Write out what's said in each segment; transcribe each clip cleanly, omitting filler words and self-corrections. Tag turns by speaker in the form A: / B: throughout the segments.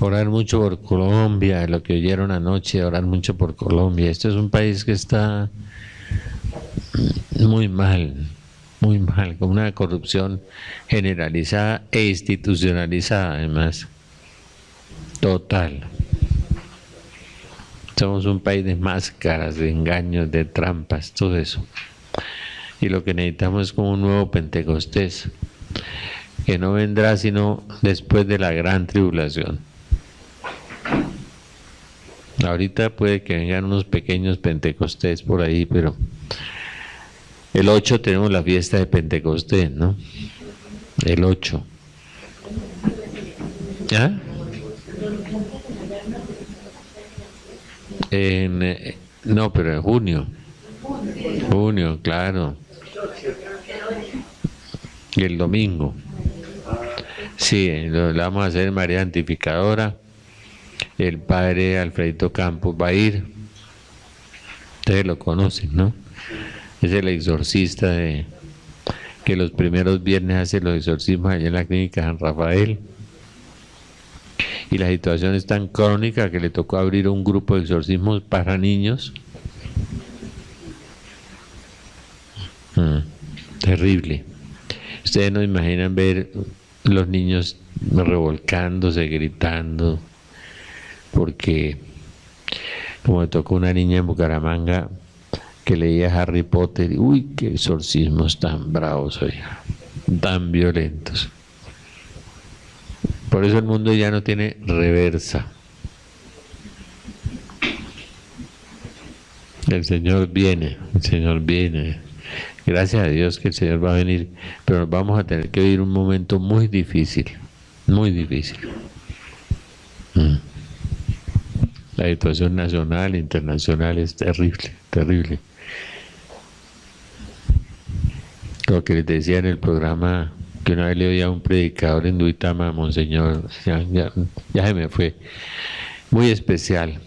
A: orar mucho por Colombia, lo que oyeron anoche, orar mucho por Colombia. Esto es un país que está muy mal, con una corrupción generalizada e institucionalizada además, total. Somos un país de máscaras, de engaños, de trampas, todo eso. Y lo que necesitamos es como un nuevo Pentecostés, que no vendrá sino después de la gran tribulación. Ahorita puede que vengan unos pequeños Pentecostés por ahí, pero el 8 tenemos la fiesta de Pentecostés, ¿no? El 8. ¿Ah? No, pero en junio. Junio, claro. Y el domingo. Sí, lo vamos a hacer en María Santificadora. El padre Alfredito Campos va a ir. Ustedes lo conocen, ¿no? Es el exorcista que los primeros viernes hace los exorcismos allá en la clínica San Rafael. Y la situación es tan crónica que le tocó abrir un grupo de exorcismos para niños. Terrible. Ustedes no imaginan ver los niños revolcándose, gritando, porque como me tocó una niña en Bucaramanga que leía Harry Potter, y uy, qué exorcismos tan bravos, oiga, tan violentos. Por eso el mundo ya no tiene reversa. El Señor viene, el Señor viene. Gracias a Dios que el Señor va a venir, pero nos vamos a tener que vivir un momento muy difícil, muy difícil. La situación nacional, internacional es terrible, terrible. Lo que les decía en el programa, que una vez le oía a un predicador en Duitama, Monseñor, ya se me fue, muy especial.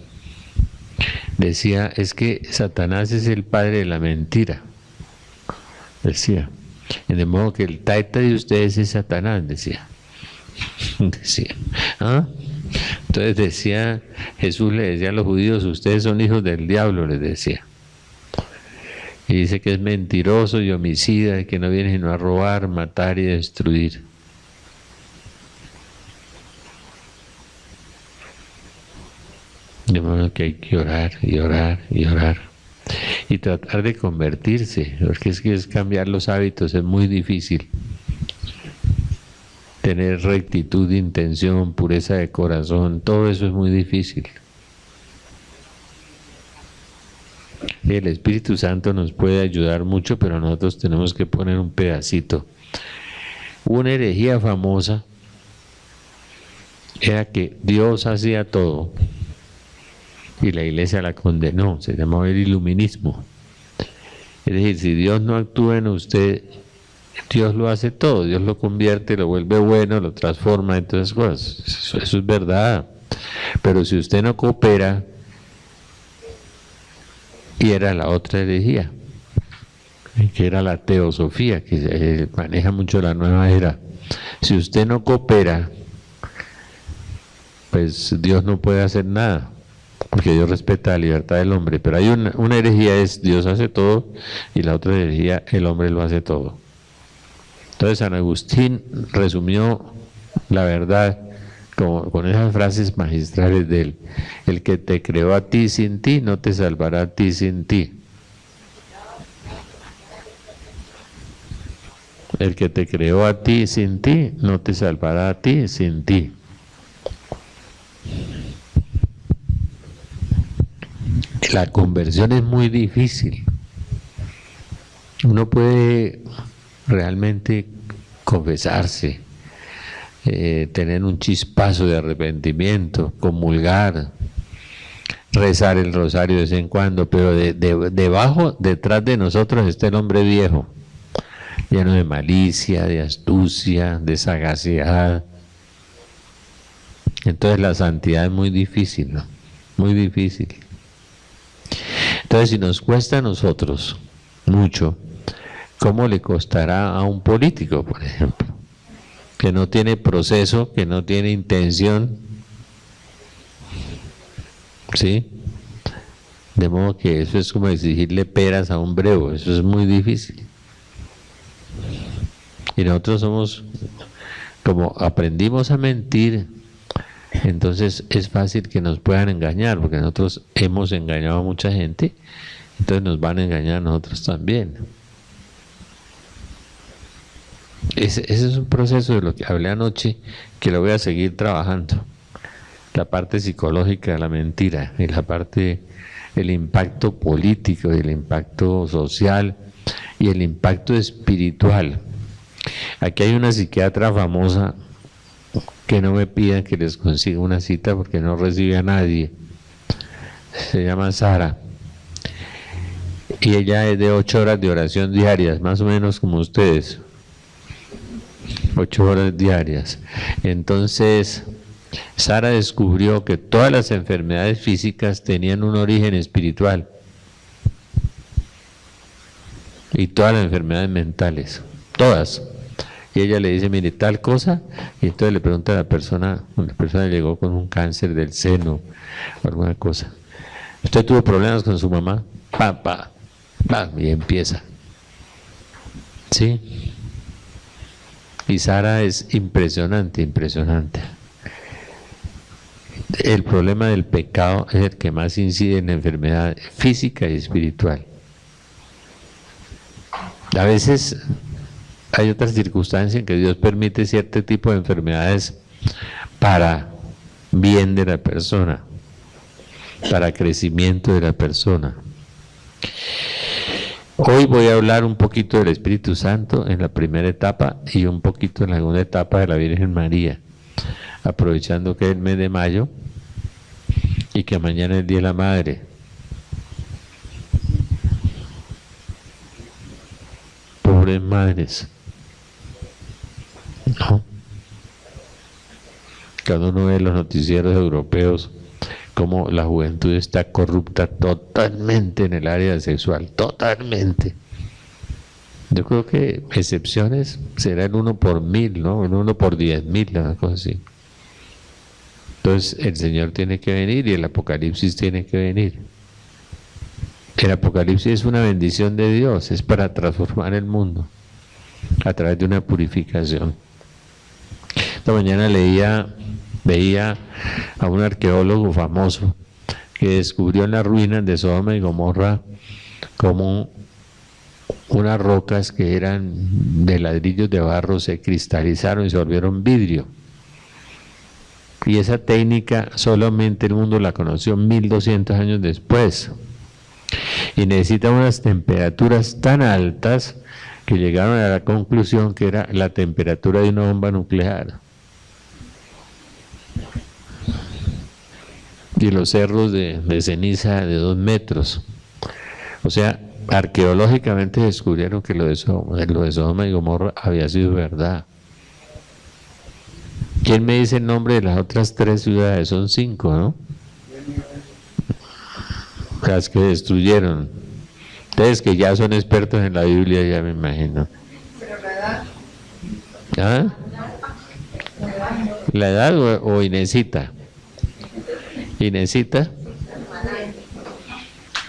A: Decía, es que Satanás es el padre de la mentira. Decía, de modo que el taita de ustedes es Satanás, decía. Decía, ¿ah? Entonces decía, Jesús le decía a los judíos, ustedes son hijos del diablo, les decía. Y dice que es mentiroso y homicida, y que no viene sino a robar, matar y destruir. De modo que hay que orar y orar y orar. Y tratar de convertirse, porque es que es cambiar los hábitos, es muy difícil. Tener rectitud de intención, pureza de corazón, todo eso es muy difícil. El Espíritu Santo nos puede ayudar mucho, pero nosotros tenemos que poner un pedacito. Una herejía famosa era que Dios hacía todo y la iglesia la condenó, se llamaba el iluminismo. Es decir, si Dios no actúa en usted, Dios lo hace todo, Dios lo convierte, lo vuelve bueno, lo transforma en todas esas cosas. Eso es verdad. Pero si usted no coopera, y era la otra herejía, que era la teosofía, que maneja mucho la nueva era. Si usted no coopera, pues Dios no puede hacer nada, porque Dios respeta la libertad del hombre. Pero hay una herejía es Dios hace todo, y la otra herejía el hombre lo hace todo. Entonces San Agustín resumió la verdad con esas frases magistrales de él: el que te creó a ti sin ti, no te salvará a ti sin ti. El que te creó a ti sin ti, no te salvará a ti sin ti. La conversión es muy difícil. Uno puede realmente confesarse, tener un chispazo de arrepentimiento, comulgar, rezar el rosario de vez en cuando, pero debajo, detrás de nosotros está el hombre viejo, lleno de malicia, de astucia, de sagacidad. Entonces la santidad es muy difícil, ¿no? Muy difícil. Entonces, si nos cuesta a nosotros mucho, ¿cómo le costará a un político, por ejemplo? Que no tiene proceso, que no tiene intención, ¿sí? De modo que eso es como exigirle peras a un brevo, eso es muy difícil. Y nosotros somos, como aprendimos a mentir, entonces es fácil que nos puedan engañar, porque nosotros hemos engañado a mucha gente, entonces nos van a engañar a nosotros también. Ese es un proceso de lo que hablé anoche, que lo voy a seguir trabajando. La parte psicológica de la mentira, y la parte, el impacto político, el impacto social y el impacto espiritual. Aquí hay una psiquiatra famosa que no me pidan que les consiga una cita porque no recibe a nadie. Se llama Sara. Y ella es de 8 horas de oración diarias, más o menos como ustedes. 8 horas diarias. Entonces, Sara descubrió que todas las enfermedades físicas tenían un origen espiritual. Y todas las enfermedades mentales. Todas. Y ella le dice, mire, tal cosa, y entonces le pregunta a la persona llegó con un cáncer del seno o alguna cosa. ¿Usted tuvo problemas con su mamá? Pa, y empieza. ¿Sí? Y Sara es impresionante, impresionante. El problema del pecado es el que más incide en la enfermedad física y espiritual. A veces hay otras circunstancias en que Dios permite cierto tipo de enfermedades para bien de la persona, para crecimiento de la persona. Hoy voy a hablar un poquito del Espíritu Santo en la primera etapa y un poquito en la segunda etapa de la Virgen María, aprovechando que es el mes de mayo y que mañana es el Día de la Madre. Pobres madres. No. Cuando uno ve los noticieros europeos, como la juventud está corrupta totalmente en el área sexual, totalmente. Yo creo que excepciones será el 1 por 1000, ¿no? El 1 por 10.000, una cosa así. Entonces el Señor tiene que venir y el Apocalipsis tiene que venir. El Apocalipsis es una bendición de Dios, es para transformar el mundo a través de una purificación. Esta mañana veía a un arqueólogo famoso que descubrió en las ruinas de Sodoma y Gomorra como unas rocas que eran de ladrillos de barro se cristalizaron y se volvieron vidrio. Y esa técnica solamente el mundo la conoció 1200 años después. Y necesita unas temperaturas tan altas que llegaron a la conclusión que era la temperatura de una bomba nuclear. Y los cerros de ceniza de 2 metros. O sea, arqueológicamente descubrieron que lo de Sodoma y Gomorra había sido verdad. ¿Quién me dice el nombre de las otras 3 ciudades? Son 5, ¿no? Las que destruyeron. Ustedes que ya son expertos en la Biblia, ya me imagino. ¿Ah? ¿La edad o Inesita? Inesita.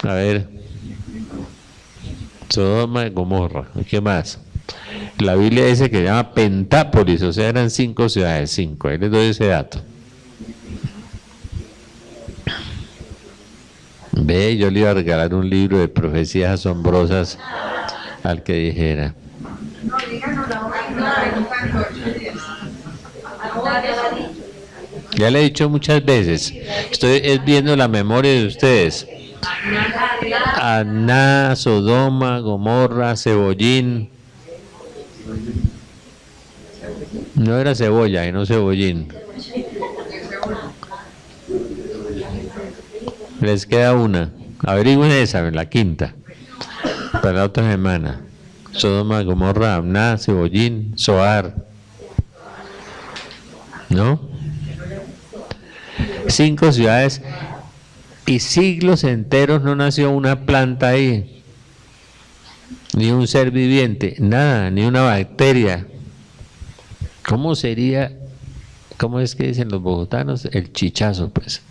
A: A ver. Sodoma y Gomorra. ¿Qué más? La Biblia dice que se llama Pentápolis, o sea, eran 5 ciudades, 5. Ahí les doy ese dato. Ve, yo le iba a regalar un libro de profecías asombrosas al que dijera. Ya le he dicho muchas veces, estoy viendo la memoria de ustedes. Aná, Sodoma, Gomorra, Cebollín. No era cebolla y no cebollín. Les queda una. Averigüen esa, la quinta. Para la otra semana. Sodoma, Gomorra, Amná, Cebollín, Zoar. ¿No? 5 ciudades y siglos enteros no nació una planta ahí. Ni un ser viviente, nada, ni una bacteria. ¿Cómo sería, cómo es que dicen los bogotanos? El chichazo, pues.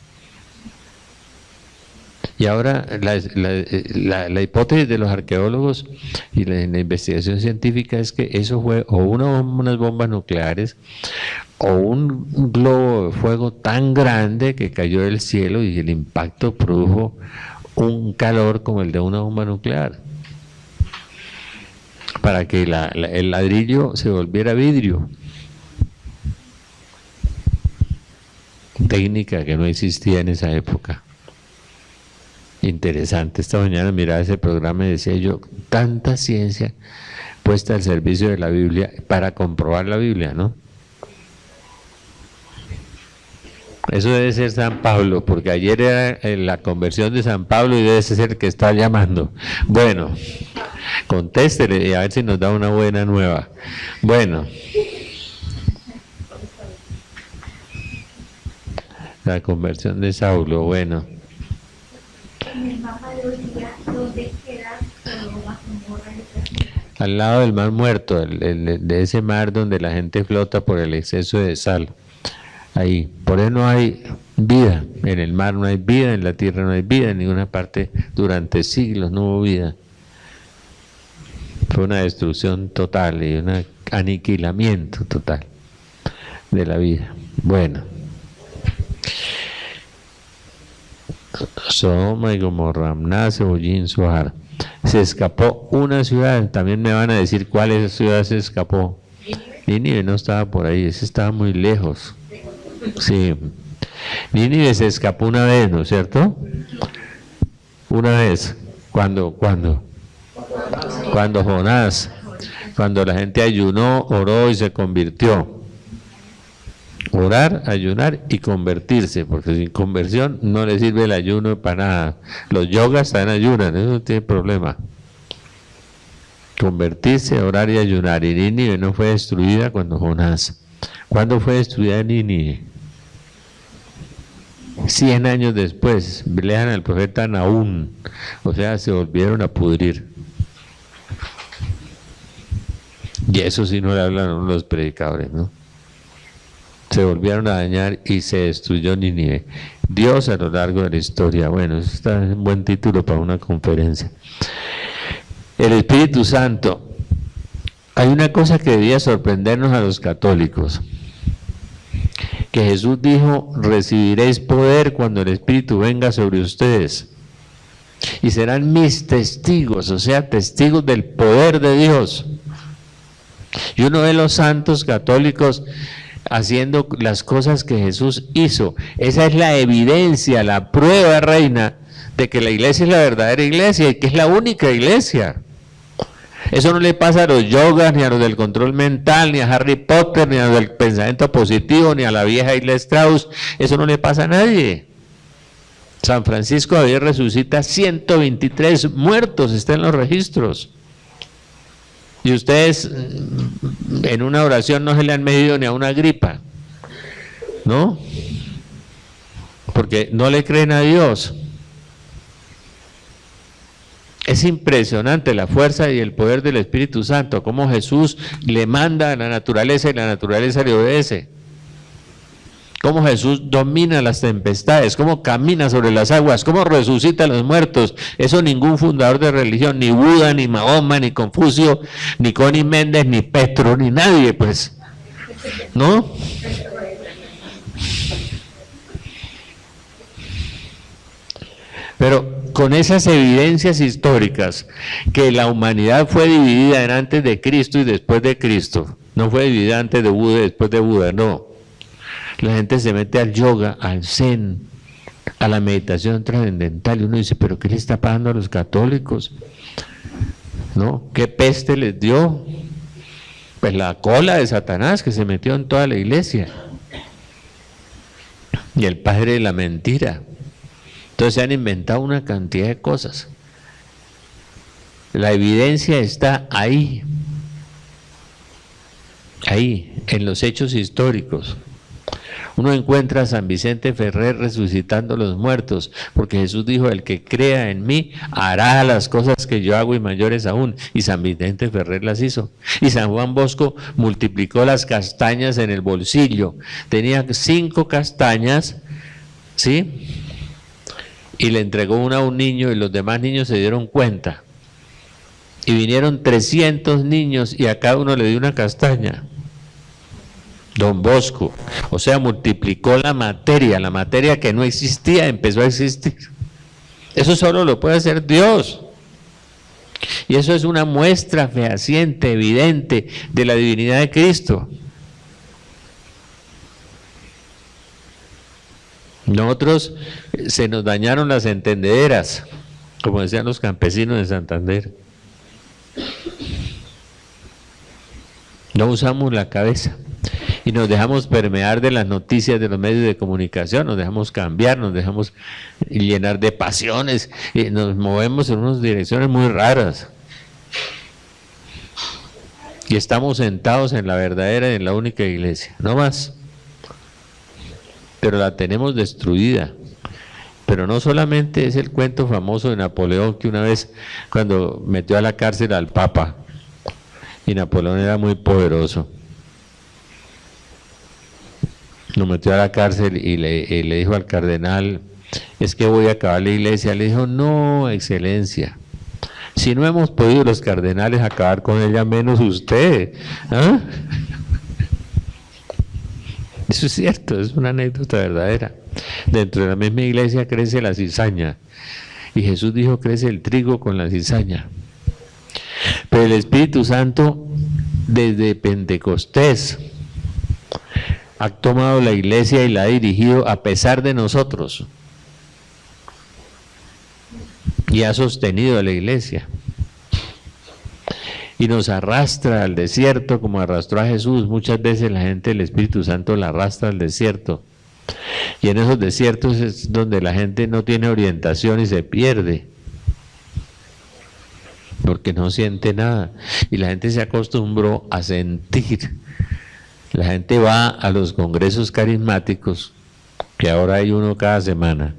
A: Y ahora la hipótesis de los arqueólogos y la investigación científica es que eso fue o unas bombas nucleares o un globo de fuego tan grande que cayó del cielo y el impacto produjo un calor como el de una bomba nuclear, para que el ladrillo se volviera vidrio. Técnica que no existía en esa época. Interesante. Esta mañana miraba ese programa y decía yo, tanta ciencia puesta al servicio de la Biblia para comprobar la Biblia, ¿no? Eso debe ser San Pablo, porque ayer era la conversión de San Pablo y debe ser el que está llamando. Bueno, contéstele y a ver si nos da una buena nueva. Bueno. La conversión de Saulo, bueno.
B: En el mapa de Bolivia, ¿dónde queda Sodoma, Gomorra y
A: al lado del mar muerto, de ese mar donde la gente flota por el exceso de sal. Ahí, por eso no hay vida, en el mar no hay vida, en la tierra no hay vida, en ninguna parte durante siglos no hubo vida. Fue una destrucción total y un aniquilamiento total de la vida. Bueno. Sodoma y Gomorra, Ramná, Cebollín, Zoar. Se escapó una ciudad, también me van a decir cuál es la ciudad se escapó. Nínive no estaba por ahí, ese estaba muy lejos. Sí. Nínive se escapó una vez, ¿no es cierto? Una vez. ¿Cuándo? Cuando Jonás, cuando la gente ayunó, oró y se convirtió. Orar, ayunar y convertirse, porque sin conversión no le sirve el ayuno para nada. Los yogas también ayunan, eso no tiene problema. Convertirse, orar y ayunar. Y Nínive no fue destruida cuando Jonás. ¿Cuándo fue destruida Nínive? 100 años después. Lean al profeta Nahum. O sea, se volvieron a pudrir. Y eso sí no le hablan los predicadores, ¿no? Se volvieron a dañar y se destruyó Nínive. Dios a lo largo de la historia. Bueno, eso está un buen título para una conferencia. El Espíritu Santo. Hay una cosa que debía sorprendernos a los católicos. Que Jesús dijo, recibiréis poder cuando el Espíritu venga sobre ustedes. Y serán mis testigos, o sea, testigos del poder de Dios. Y uno ve los santos católicos haciendo las cosas que Jesús hizo. Esa es la evidencia, la prueba, reina, de que la iglesia es la verdadera iglesia y que es la única iglesia. Eso no le pasa a los yogas, ni a los del control mental, ni a Harry Potter, ni a los del pensamiento positivo, ni a la vieja Isla Strauss. Eso no le pasa a nadie. San Francisco Javier resucita 123 muertos, está en los registros. Y ustedes en una oración no se le han medido ni a una gripa, ¿no? Porque no le creen a Dios. Es impresionante la fuerza y el poder del Espíritu Santo, cómo Jesús le manda a la naturaleza y la naturaleza le obedece. Cómo Jesús domina las tempestades, cómo camina sobre las aguas, cómo resucita a los muertos. Eso ningún fundador de religión, ni Buda, ni Mahoma, ni Confucio, ni Connie Méndez, ni Petro, ni nadie, pues. ¿No? Pero con esas evidencias históricas, que la humanidad fue dividida en antes de Cristo y después de Cristo, no fue dividida antes de Buda y después de Buda, no. La gente se mete al yoga, al zen, a la meditación trascendental y uno dice, pero ¿qué le está pasando a los católicos? ¿No? ¿Qué peste les dio? Pues la cola de Satanás que se metió en toda la iglesia y el padre de la mentira. Entonces se han inventado una cantidad de cosas. La evidencia está ahí, en los hechos históricos. Uno encuentra a San Vicente Ferrer resucitando a los muertos, porque Jesús dijo, el que crea en mí hará las cosas que yo hago y mayores aún, y San Vicente Ferrer las hizo. Y San Juan Bosco multiplicó las castañas en el bolsillo, tenía 5 castañas, ¿sí? y le entregó una a un niño y los demás niños se dieron cuenta. Y vinieron 300 niños y a cada uno le dio una castaña. Don Bosco, o sea, multiplicó la materia que no existía empezó a existir. Eso solo lo puede hacer Dios. Y eso es una muestra fehaciente, evidente de la divinidad de Cristo. Nosotros se nos dañaron las entendederas, como decían los campesinos de Santander. No usamos la cabeza y nos dejamos permear de las noticias de los medios de comunicación, nos dejamos cambiar, nos dejamos llenar de pasiones y nos movemos en unas direcciones muy raras. Y estamos sentados en la verdadera y en la única iglesia, no más. Pero la tenemos destruida. Pero no solamente es el cuento famoso de Napoleón, que una vez cuando metió a la cárcel al Papa, y Napoleón era muy poderoso, lo metió a la cárcel y le dijo al cardenal, es que voy a acabar la iglesia. Le dijo, no, excelencia, si no hemos podido los cardenales acabar con ella, menos usted. ¿Ah? Eso es cierto, es una anécdota verdadera. Dentro de la misma iglesia crece la cizaña. Y Jesús dijo, crece el trigo con la cizaña. Pero el Espíritu Santo, desde Pentecostés, ha tomado la iglesia y la ha dirigido a pesar de nosotros. Y ha sostenido a la iglesia. Y nos arrastra al desierto como arrastró a Jesús. Muchas veces la gente del Espíritu Santo la arrastra al desierto. Y en esos desiertos es donde la gente no tiene orientación y se pierde. Porque no siente nada. Y la gente se acostumbró a sentir. La gente va a los congresos carismáticos, que ahora hay uno cada semana.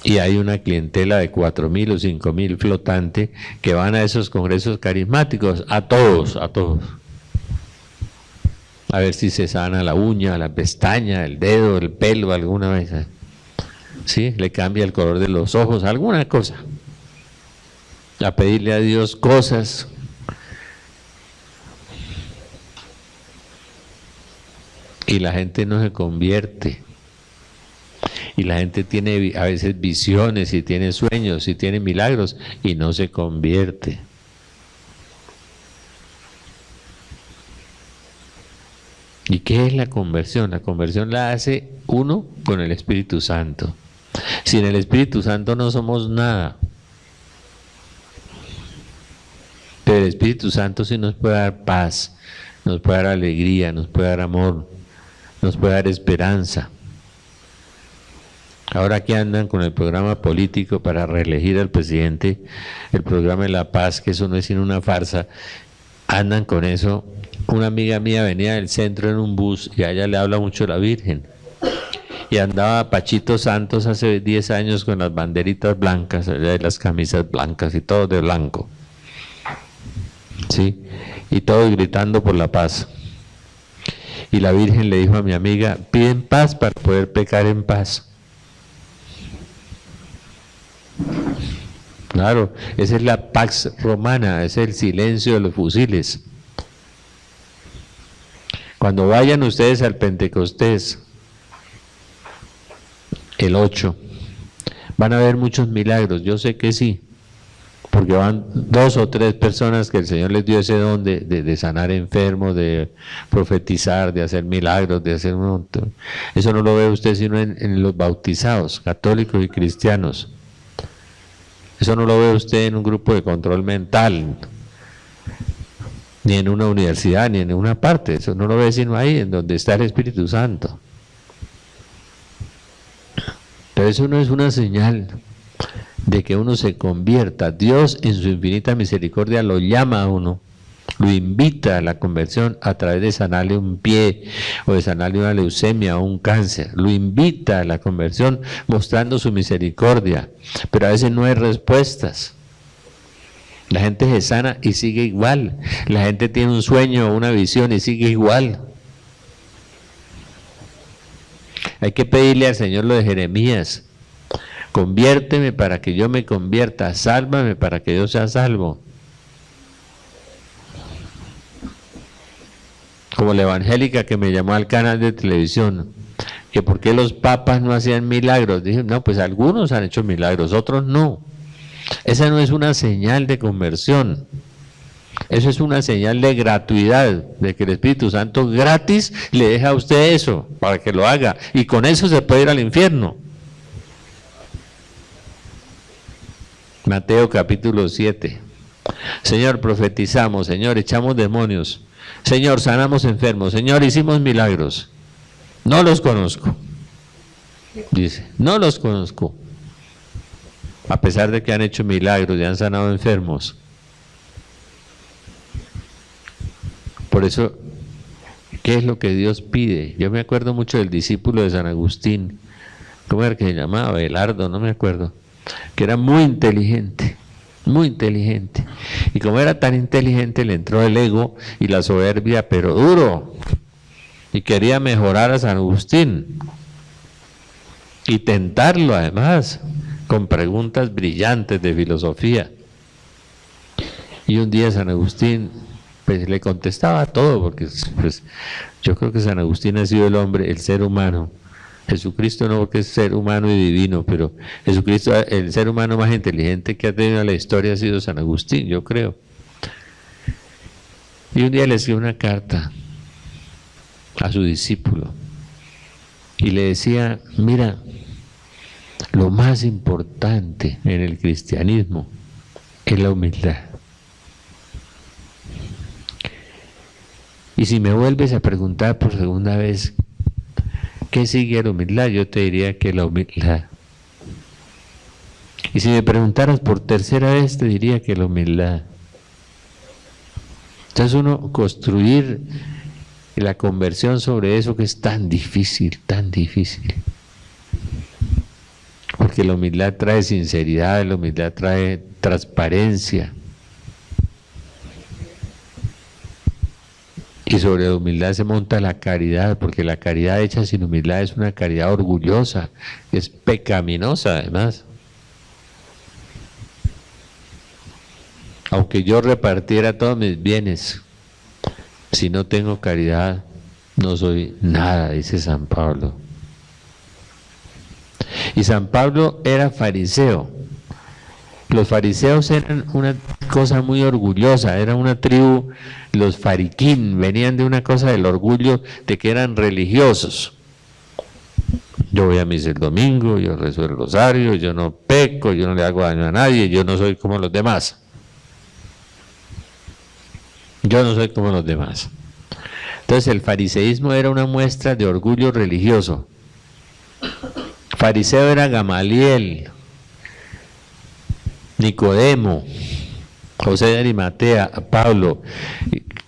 A: Y hay una clientela de 4.000 o 5.000 flotante que van a esos congresos carismáticos, a todos. A ver si se sana la uña, la pestaña, el dedo, el pelo, alguna vez. ¿Sí? Le cambia el color de los ojos, alguna cosa. A pedirle a Dios cosas. Y la gente no se convierte. Y la gente tiene a veces visiones y tiene sueños y tiene milagros y no se convierte. ¿Y qué es la conversión? La conversión la hace uno con el Espíritu Santo. Sin el Espíritu Santo no somos nada. Pero el Espíritu Santo sí nos puede dar paz, nos puede dar alegría, nos puede dar amor, nos puede dar esperanza. Ahora que andan con el programa político para reelegir al presidente, el programa de la paz, que eso no es sino una farsa, andan con eso. Una amiga mía venía del centro en un bus y a ella le habla mucho la Virgen. Y andaba Pachito Santos hace 10 años con las banderitas blancas, las camisas blancas y todo de blanco. ¿Sí? Y todos gritando por la paz. Y la Virgen le dijo a mi amiga, piden paz para poder pecar en paz. Claro, esa es la pax romana, es el silencio de los fusiles. Cuando vayan ustedes al Pentecostés, el 8, van a ver muchos milagros, yo sé que sí, porque van 2 o 3 personas que el Señor les dio ese don de sanar enfermos, de profetizar, de hacer milagros, de hacer un montón. Eso no lo ve usted sino en los bautizados, católicos y cristianos. Eso no lo ve usted en un grupo de control mental, ni en una universidad, ni en una parte. Eso no lo ve sino ahí, en donde está el Espíritu Santo. Pero eso no es una señal de que uno se convierta. Dios en su infinita misericordia lo llama a uno, lo invita a la conversión a través de sanarle un pie o de sanarle una leucemia o un cáncer. Lo invita a la conversión mostrando su misericordia, pero a veces no hay respuestas. La gente se sana y sigue igual. La gente tiene un sueño o una visión y sigue igual. Hay que pedirle al Señor lo de Jeremías. Conviérteme para que yo me convierta, sálvame para que yo sea salvo. Como la evangélica que me llamó al canal de televisión, que por qué los papas no hacían milagros. Dije, no, pues algunos han hecho milagros, otros no. Esa no es una señal de conversión. Eso es una señal de gratuidad, de que el Espíritu Santo gratis le deja a usted eso, para que lo haga, y con eso se puede ir al infierno. Mateo capítulo 7. Señor, profetizamos, Señor, echamos demonios, Señor, sanamos enfermos, Señor, hicimos milagros. No los conozco. Dice, no los conozco. A pesar de que han hecho milagros y han sanado enfermos. Por eso, ¿qué es lo que Dios pide? Yo me acuerdo mucho del discípulo de San Agustín. ¿Cómo era que se llamaba? Abelardo, no me acuerdo. Que era muy inteligente. Muy inteligente. Y como era tan inteligente, le entró el ego y la soberbia, pero duro. Y quería mejorar a San Agustín. Y tentarlo además, con preguntas brillantes de filosofía. Y un día San Agustín pues le contestaba todo, porque pues, yo creo que San Agustín ha sido el hombre, el ser humano. Jesucristo no, porque es ser humano y divino, pero Jesucristo, el ser humano más inteligente que ha tenido en la historia ha sido San Agustín, yo creo. Y un día le escribió una carta a su discípulo y le decía, mira, lo más importante en el cristianismo es la humildad. Y si me vuelves a preguntar por segunda vez, ¿qué sigue a la humildad? Yo te diría que la humildad. Y si me preguntaras por tercera vez, te diría que la humildad. Entonces uno construir la conversión sobre eso que es tan difícil, tan difícil. Porque la humildad trae sinceridad, la humildad trae transparencia. Y sobre la humildad se monta la caridad, porque la caridad hecha sin humildad es una caridad orgullosa, es pecaminosa además. Aunque yo repartiera todos mis bienes, si no tengo caridad, no soy nada, dice San Pablo. Y San Pablo era fariseo. Los fariseos eran una cosa muy orgullosa, era una tribu, los fariquín, venían de una cosa del orgullo de que eran religiosos. Yo voy a misa el domingo, yo rezo el rosario, yo no peco, yo no le hago daño a nadie, yo no soy como los demás. Yo no soy como los demás. Entonces el fariseísmo era una muestra de orgullo religioso. Fariseo era Gamaliel, Nicodemo, José de Arimatea, Pablo,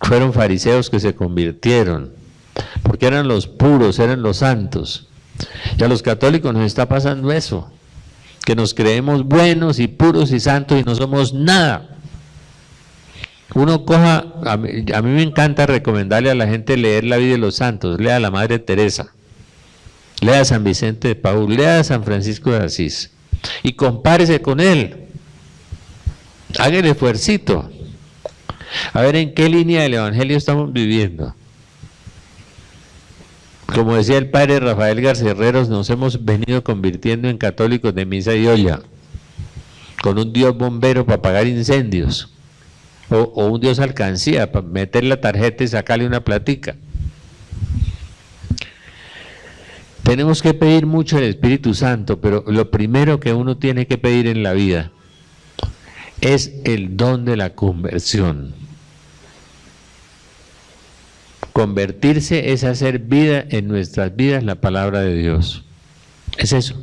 A: fueron fariseos que se convirtieron, porque eran los puros, eran los santos. Y a los católicos nos está pasando eso, que nos creemos buenos y puros y santos y no somos nada. Uno coja, a mí me encanta recomendarle a la gente leer la vida de los santos, lea a la Madre Teresa, lea a San Vicente de Paúl, lea a San Francisco de Asís y compárese con él. Haga el esfuercito, a ver en qué línea del Evangelio estamos viviendo. Como decía el padre Rafael García Herreros, nos hemos venido convirtiendo en católicos de misa y olla, con un Dios bombero para apagar incendios, o un Dios alcancía para meter la tarjeta y sacarle una platica. Tenemos que pedir mucho el Espíritu Santo, pero lo primero que uno tiene que pedir en la vida es el don de la conversión. Convertirse es hacer vida en nuestras vidas la palabra de Dios. Es eso.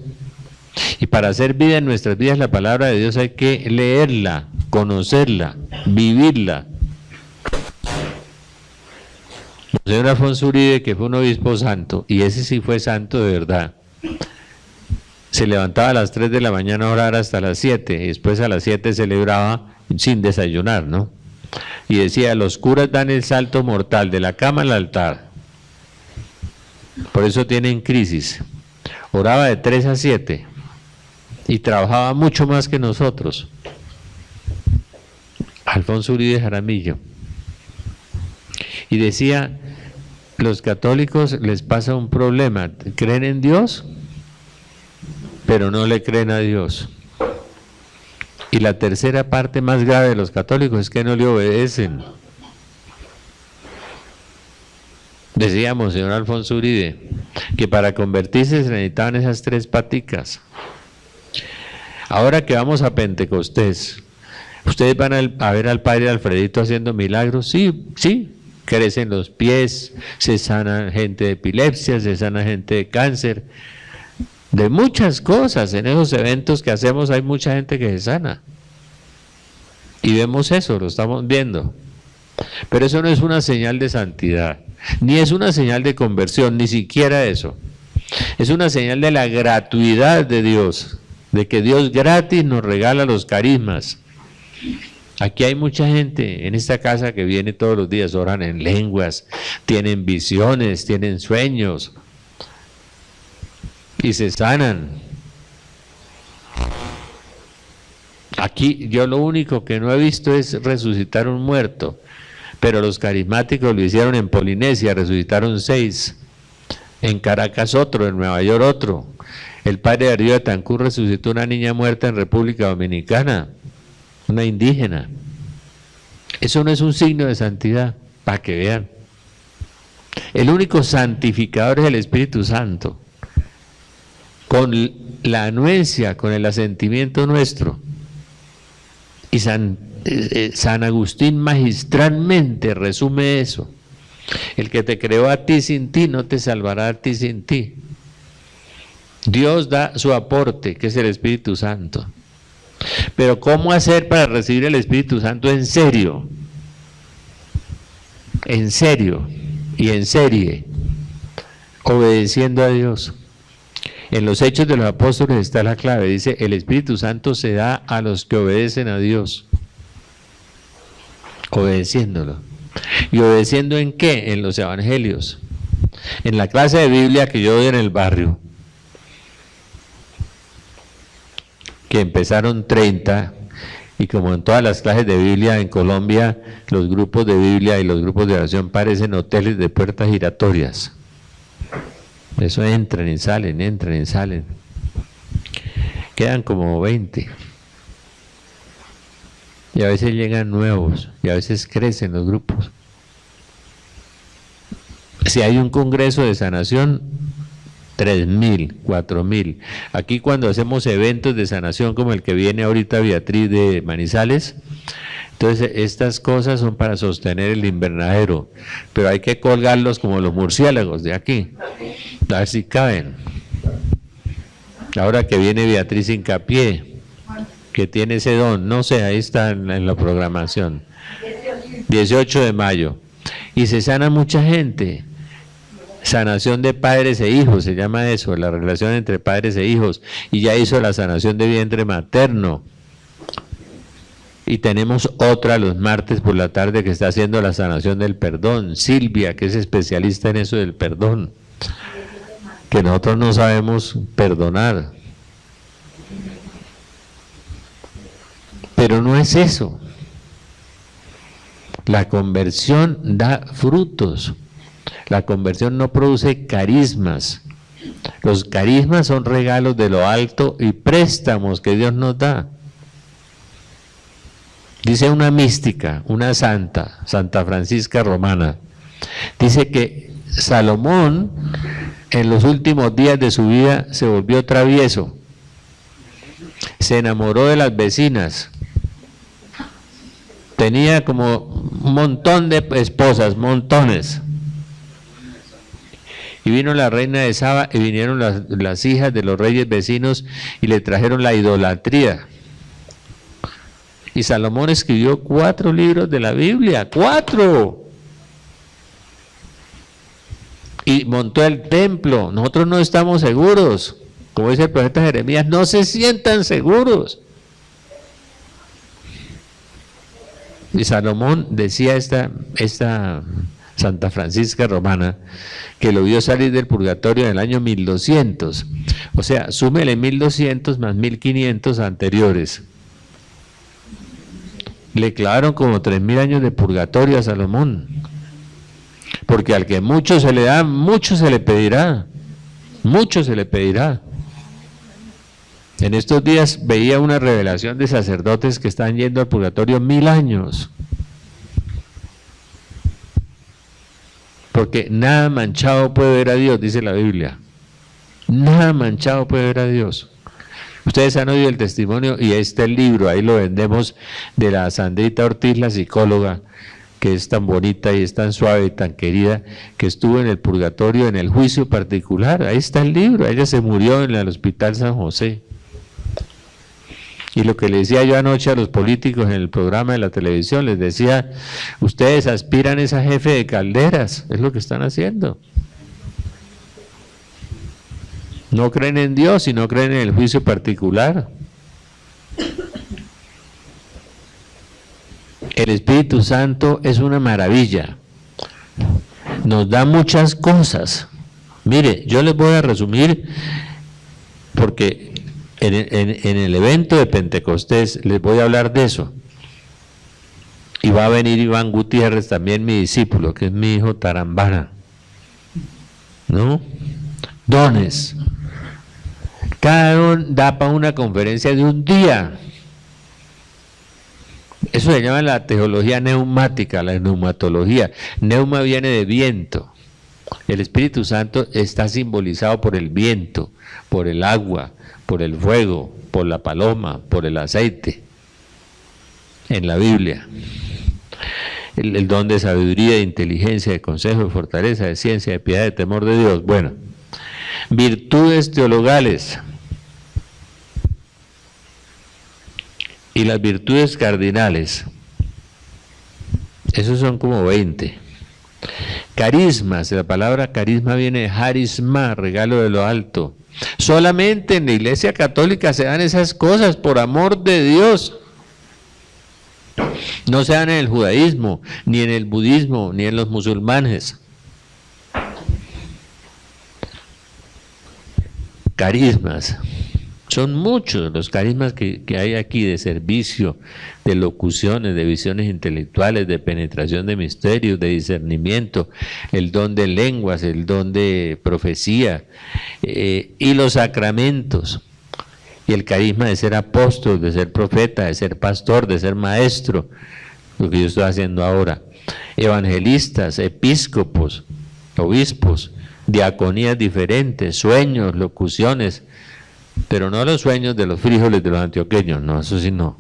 A: Y para hacer vida en nuestras vidas la palabra de Dios hay que leerla, conocerla, vivirla. Monseñor Afonso Uribe, que fue un obispo santo, y ese sí fue santo de verdad, se levantaba a las 3 de la mañana a orar hasta las 7, y después a las 7 celebraba sin desayunar, ¿no? Y decía, los curas dan el salto mortal de la cama al altar. Por eso tienen crisis. Oraba de 3 a 7. y trabajaba mucho más que nosotros. Alfonso Uribe Jaramillo. Y decía, los católicos les pasa un problema, creen en Dios, pero no le creen a Dios. Y la tercera parte más grave de los católicos es que no le obedecen. Decíamos, señor Alfonso Uribe, que para convertirse se necesitaban esas tres paticas. Ahora que vamos a Pentecostés, ¿ustedes van a ver al padre Alfredito haciendo milagros? Sí, sí, crecen los pies, se sana gente de epilepsia, se sana gente de cáncer, de muchas cosas. En esos eventos que hacemos hay mucha gente que se sana. Y vemos eso, lo estamos viendo. Pero eso no es una señal de santidad, ni es una señal de conversión, ni siquiera eso. Es una señal de la gratuidad de Dios, de que Dios gratis nos regala los carismas. Aquí hay mucha gente en esta casa que viene todos los días, oran en lenguas, tienen visiones, tienen sueños y se sanan. Aquí yo lo único que no he visto es resucitar un muerto, pero los carismáticos lo hicieron en Polinesia, resucitaron 6, en Caracas otro, en Nueva York otro. El padre Darío de Tancur resucitó una niña muerta en República Dominicana, una indígena. Eso no es un signo de santidad, para que vean. El único santificador es el Espíritu Santo, con la anuencia, con el asentimiento nuestro. Y San Agustín magistralmente resume eso. El que te creó a ti sin ti, no te salvará a ti sin ti. Dios da su aporte, que es el Espíritu Santo. Pero ¿cómo hacer para recibir el Espíritu Santo en serio? En serio y en serie, obedeciendo a Dios. En los Hechos de los Apóstoles está la clave, dice, el Espíritu Santo se da a los que obedecen a Dios, obedeciéndolo. ¿Y obedeciendo en qué? En los evangelios. En la clase de Biblia que yo doy en el barrio, que empezaron 30, y como en todas las clases de Biblia en Colombia, los grupos de Biblia y los grupos de oración parecen hoteles de puertas giratorias. Eso entran y salen, entran y salen. Quedan como 20. Y a veces llegan nuevos, y a veces crecen los grupos. Si hay un congreso de sanación, 3.000, 4.000. Aquí cuando hacemos eventos de sanación como el que viene ahorita Beatriz de Manizales, entonces estas cosas son para sostener el invernadero, pero hay que colgarlos como los murciélagos de aquí, a ver si caben. Ahora que viene Beatriz Hincapié, que tiene ese don, no sé, ahí está en la programación, 18 de mayo, y se sana mucha gente. Sanación de padres e hijos, se llama eso, la relación entre padres e hijos, y ya hizo la sanación de vientre materno. Y tenemos otra los martes por la tarde que está haciendo la sanación del perdón, Silvia, que es especialista en eso del perdón, que nosotros no sabemos perdonar. Pero no es eso. La conversión da frutos. La conversión no produce carismas. Los carismas son regalos de lo alto y préstamos que Dios nos da. Dice una mística, una santa, Santa Francisca Romana, dice que Salomón en los últimos días de su vida se volvió travieso, se enamoró de las vecinas, tenía como un montón de esposas, montones. Y vino la reina de Saba y vinieron las hijas de los reyes vecinos y le trajeron la idolatría. Y Salomón escribió 4 libros de la Biblia, 4. Y montó el templo. Nosotros no estamos seguros. Como dice el profeta Jeremías, no se sientan seguros. Y Salomón decía esta Santa Francisca Romana, que lo vio salir del purgatorio en el año 1200. O sea, súmele 1200 más 1500 anteriores. Le clavaron como 3000 años de purgatorio a Salomón. Porque al que mucho se le da, mucho se le pedirá. Mucho se le pedirá. En estos días veía una revelación de sacerdotes que están yendo al purgatorio 1000 años. Porque nada manchado puede ver a Dios, dice la Biblia. Nada manchado puede ver a Dios. Ustedes han oído el testimonio, y este el libro, ahí lo vendemos, de la Sandrita Ortiz, la psicóloga, que es tan bonita y es tan suave y tan querida, que estuvo en el purgatorio, en el juicio particular. Ahí está el libro. Ella se murió en el Hospital San José. Y lo que le decía yo anoche a los políticos en el programa de la televisión, les decía, ustedes aspiran a esa jefe de calderas, es lo que están haciendo. No creen en Dios y no creen en el juicio particular. El Espíritu Santo es una maravilla. Nos da muchas cosas. Mire, yo les voy a resumir, porque en el evento de Pentecostés les voy a hablar de eso. Y va a venir Iván Gutiérrez, también mi discípulo, que es mi hijo Tarambana. ¿No? Dones. Cada don da para una conferencia de un día. Eso se llama la teología neumática, la neumatología. Neuma viene de viento. El Espíritu Santo está simbolizado por el viento, por el agua, por el fuego, por la paloma, por el aceite. En la Biblia. El don de sabiduría, de inteligencia, de consejo, de fortaleza, de ciencia, de piedad, de temor de Dios. Bueno, virtudes teologales. Y las virtudes cardinales, esos son como 20. Carismas, la palabra carisma viene de harisma, regalo de lo alto. Solamente en la Iglesia Católica se dan esas cosas, por amor de Dios. No se dan en el judaísmo, ni en el budismo, ni en los musulmanes. Carismas. Son muchos los carismas que hay aquí, de servicio, de locuciones, de visiones intelectuales, de penetración de misterios, de discernimiento, el don de lenguas, el don de profecía, y los sacramentos, y el carisma de ser apóstol, de ser profeta, de ser pastor, de ser maestro, lo que yo estoy haciendo ahora, evangelistas, episcopos, obispos, diaconías diferentes, sueños, locuciones, pero no los sueños de los frijoles de los antioqueños, no, eso sí no.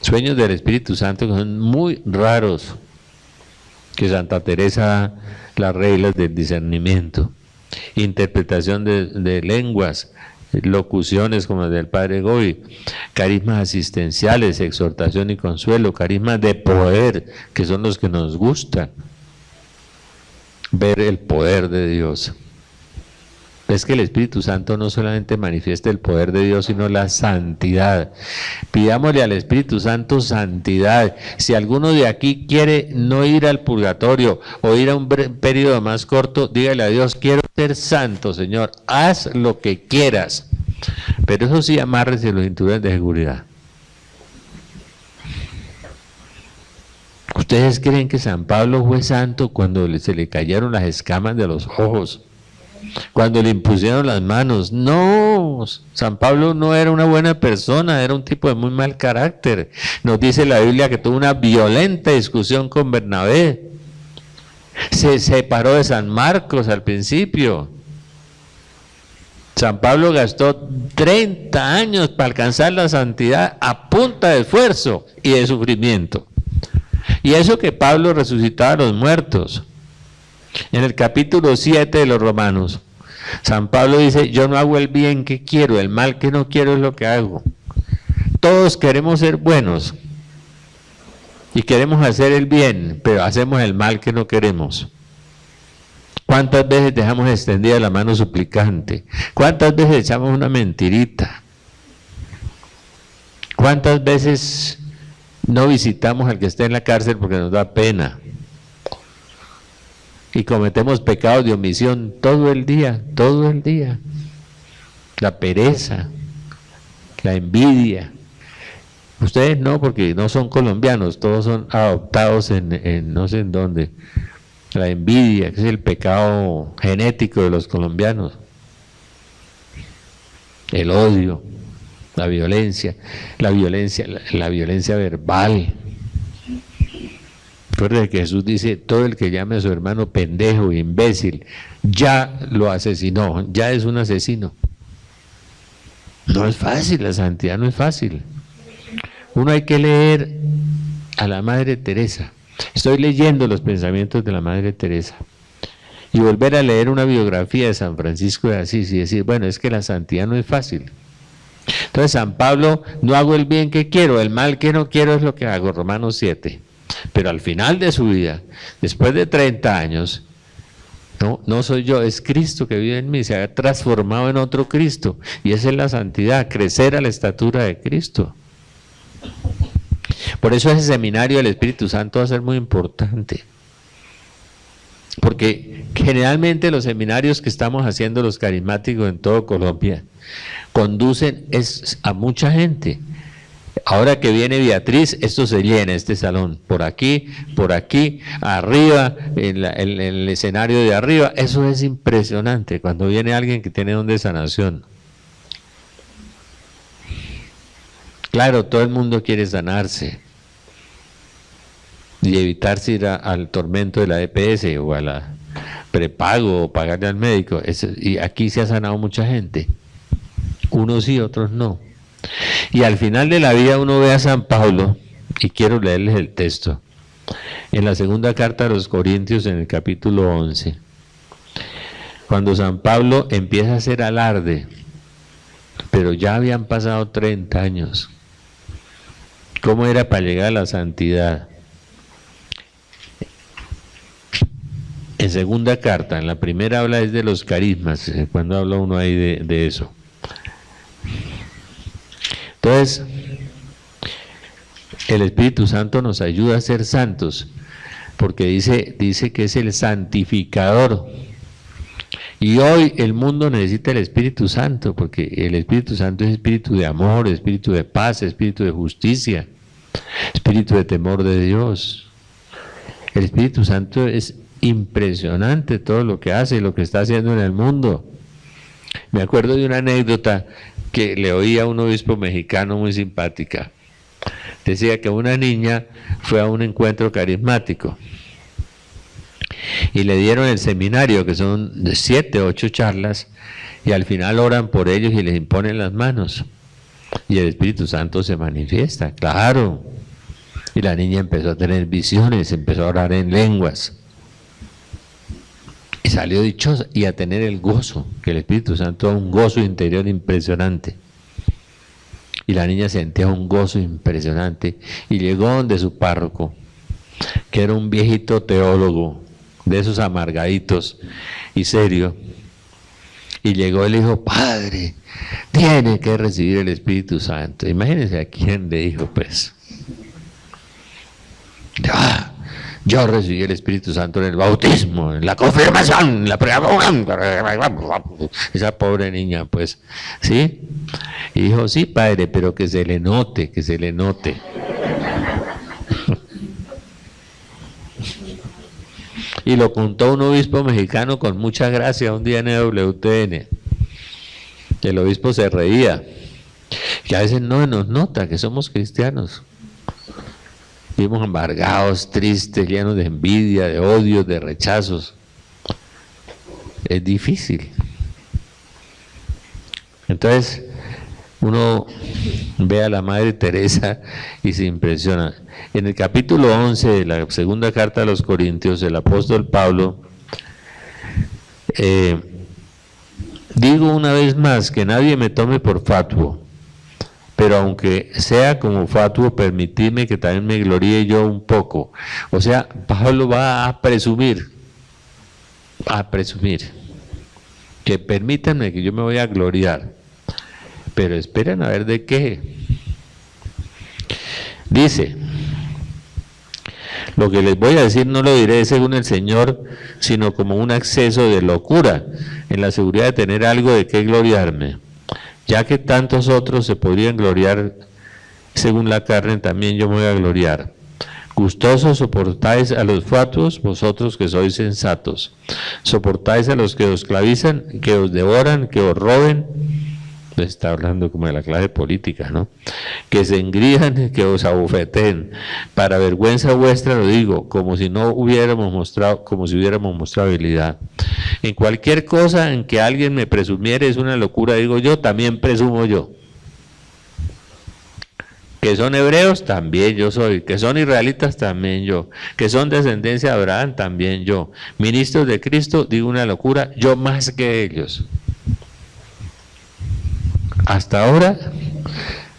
A: Sueños del Espíritu Santo que son muy raros, que Santa Teresa da las reglas del discernimiento, interpretación de lenguas, locuciones como las del Padre Goy, carismas asistenciales, exhortación y consuelo, carismas de poder, que son los que nos gustan, ver el poder de Dios. Es que el Espíritu Santo no solamente manifiesta el poder de Dios, sino la santidad. Pidámosle al Espíritu Santo santidad. Si alguno de aquí quiere no ir al purgatorio o ir a un periodo más corto, dígale a Dios, quiero ser santo, Señor, haz lo que quieras. Pero eso sí, amárrese los cinturones de seguridad. ¿Ustedes creen que San Pablo fue santo cuando se le cayeron las escamas de los ojos? Cuando le impusieron las manos? No, San Pablo no era una buena persona, era un tipo de muy mal carácter. Nos dice la Biblia que tuvo una violenta discusión con Bernabé. Se separó de San Marcos al principio. San Pablo gastó 30 años para alcanzar la santidad a punta de esfuerzo y de sufrimiento. Y eso que Pablo resucitaba a los muertos. En el capítulo 7 de los Romanos, San Pablo dice, yo no hago el bien que quiero, el mal que no quiero es lo que hago. Todos queremos ser buenos y queremos hacer el bien, pero hacemos el mal que no queremos. ¿Cuántas veces dejamos extendida la mano suplicante? ¿Cuántas veces echamos una mentirita? ¿Cuántas veces no visitamos al que está en la cárcel porque nos da pena? Y cometemos pecados de omisión todo el día, todo el día. La pereza, la envidia. Ustedes no, porque no son colombianos, todos son adoptados en no sé en dónde. La envidia, que es el pecado genético de los colombianos. El odio, la violencia verbal. Recuerden que Jesús dice, todo el que llame a su hermano pendejo, imbécil, ya lo asesinó, ya es un asesino. No es fácil, la santidad no es fácil. Uno hay que leer a la Madre Teresa. Estoy leyendo los pensamientos de la Madre Teresa. Y volver a leer una biografía de San Francisco de Asís y decir, bueno, es que la santidad no es fácil. Entonces San Pablo, no hago el bien que quiero, el mal que no quiero es lo que hago, Romanos 7. Pero al final de su vida, después de 30 años, no soy yo, es Cristo que vive en mí, se ha transformado en otro Cristo. Y esa es la santidad, crecer a la estatura de Cristo. Por eso ese seminario del Espíritu Santo va a ser muy importante. Porque generalmente los seminarios que estamos haciendo los carismáticos en todo Colombia conducen a mucha gente. Ahora que viene Beatriz, esto se llena, este salón, por aquí, arriba, en el escenario de arriba. Eso es impresionante cuando viene alguien que tiene don de sanación. Claro, todo el mundo quiere sanarse y evitarse ir al tormento de la EPS o a la prepago o pagarle al médico. Y aquí se ha sanado mucha gente. Unos sí, otros no. Y al final de la vida uno ve a San Pablo, y quiero leerles el texto, en la segunda carta a los Corintios, en el capítulo 11, cuando San Pablo empieza a hacer alarde, pero ya habían pasado 30 años. ¿Cómo era para llegar a la santidad? En segunda carta, en la primera habla es de los carismas, cuando habla uno ahí de eso. Entonces, el Espíritu Santo nos ayuda a ser santos, porque dice que es el santificador. Y hoy el mundo necesita el Espíritu Santo, porque el Espíritu Santo es espíritu de amor, espíritu de paz, espíritu de justicia, espíritu de temor de Dios. El Espíritu Santo es impresionante todo lo que hace y lo que está haciendo en el mundo. Me acuerdo de una anécdota que le oí a un obispo mexicano muy simpática. Decía que una niña fue a un encuentro carismático y le dieron el seminario, que son de 7 o 8 charlas, y al final oran por ellos y les imponen las manos. Y el Espíritu Santo se manifiesta, claro. Y la niña empezó a tener visiones, empezó a orar en lenguas. Y salió dichosa y a tener el gozo, que el Espíritu Santo da un gozo interior impresionante. Y la niña sentía un gozo impresionante y llegó donde su párroco, que era un viejito teólogo, de esos amargaditos y serio. Y llegó y le dijo, padre, tiene que recibir el Espíritu Santo. Imagínense a quién le dijo, pues. Yo recibí el Espíritu Santo en el bautismo, en la confirmación, en la esa pobre niña, pues, ¿sí? Y dijo, sí, padre, pero que se le note, que se le note. Y lo contó un obispo mexicano con mucha gracia un día en EWTN. El obispo se reía, que a veces no nos nota que somos cristianos. Vivimos amargados, tristes, llenos de envidia, de odios, de rechazos. Es difícil. Entonces, uno ve a la Madre Teresa y se impresiona. En el capítulo 11 de la segunda carta a los Corintios, el apóstol Pablo, digo una vez más que nadie me tome por fatuo, pero aunque sea como fatuo, permitidme que también me gloríe yo un poco. O sea, Pablo va a presumir, que permítanme que yo me voy a gloriar, pero esperen a ver de qué. Dice, Lo que les voy a decir no lo diré según el Señor, sino como un acceso de locura, en la seguridad de tener algo de qué gloriarme. Ya que tantos otros se podrían gloriar según la carne, también yo me voy a gloriar. Gustosos soportáis a los fatuos, vosotros que sois sensatos. Soportáis a los que os esclavizan, que os devoran, que os roben. Está hablando como de la clase política, ¿no? Que se engrían, que os abofeten. Para vergüenza vuestra lo digo, como si hubiéramos mostrado habilidad. En cualquier cosa en que alguien me presumiere es una locura, digo yo, también presumo yo. Que son hebreos, también yo soy. Que son israelitas, también yo. Que son descendencia de Abraham, también yo. Ministros de Cristo, digo una locura, yo más que ellos. Hasta ahora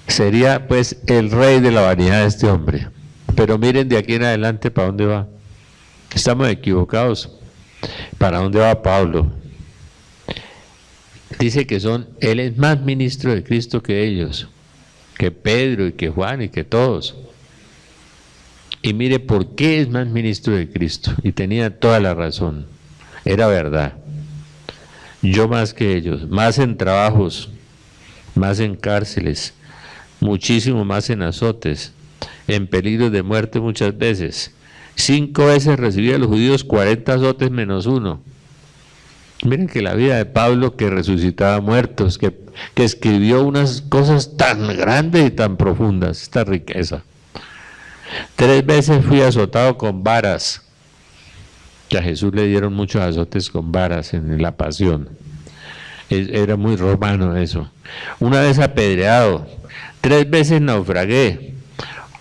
A: sería pues el rey de la vanidad de este hombre. Pero miren de aquí en adelante para dónde va. Estamos equivocados. ¿Para dónde va Pablo? Dice que él es más ministro de Cristo que ellos, que Pedro y que Juan y que todos. Y mire por qué es más ministro de Cristo. Y tenía toda la razón. Era verdad. Yo más que ellos, más en trabajos, más en cárceles, muchísimo más en azotes, en peligro de muerte muchas veces. 5 veces recibía a los judíos 40 azotes menos 1. Miren que la vida de Pablo, que resucitaba muertos, que escribió unas cosas tan grandes y tan profundas, esta riqueza. 3 veces fui azotado con varas, que a Jesús le dieron muchos azotes con varas en la pasión. Era muy romano eso. 1 vez apedreado, 3 veces naufragué,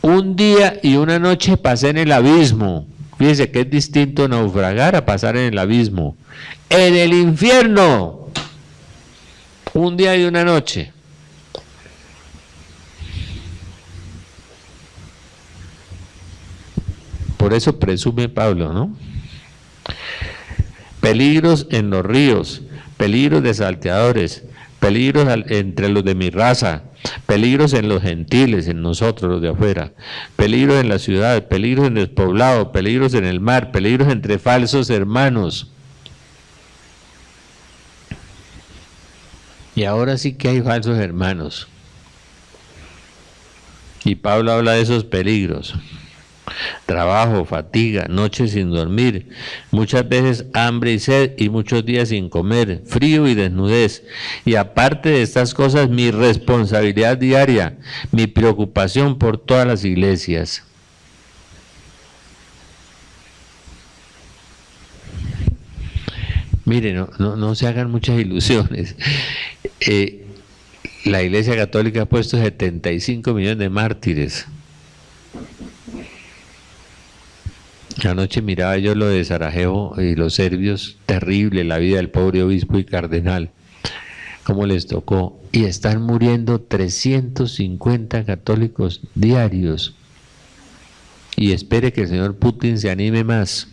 A: 1 día y 1 noche pasé en el abismo. Fíjese que es distinto naufragar a pasar en el abismo. En el infierno, 1 día y 1 noche. Por eso presume Pablo, ¿no? Peligros en los ríos, peligros de salteadores, peligros entre los de mi raza, peligros en los gentiles, en nosotros los de afuera, peligros en la ciudad, peligros en el despoblado, peligros en el mar, peligros entre falsos hermanos. Y ahora sí que hay falsos hermanos. Y Pablo habla de esos peligros. Trabajo, fatiga, noches sin dormir, muchas veces hambre y sed y muchos días sin comer, frío y desnudez. Y aparte de estas cosas, mi responsabilidad diaria, mi preocupación por todas las iglesias. Miren, no se hagan muchas ilusiones. La Iglesia Católica ha puesto 75 millones de mártires. Anoche miraba yo lo de Sarajevo y los serbios, terrible la vida del pobre obispo y cardenal, cómo les tocó. Y están muriendo 350 católicos diarios. Y espere que el señor Putin se anime más.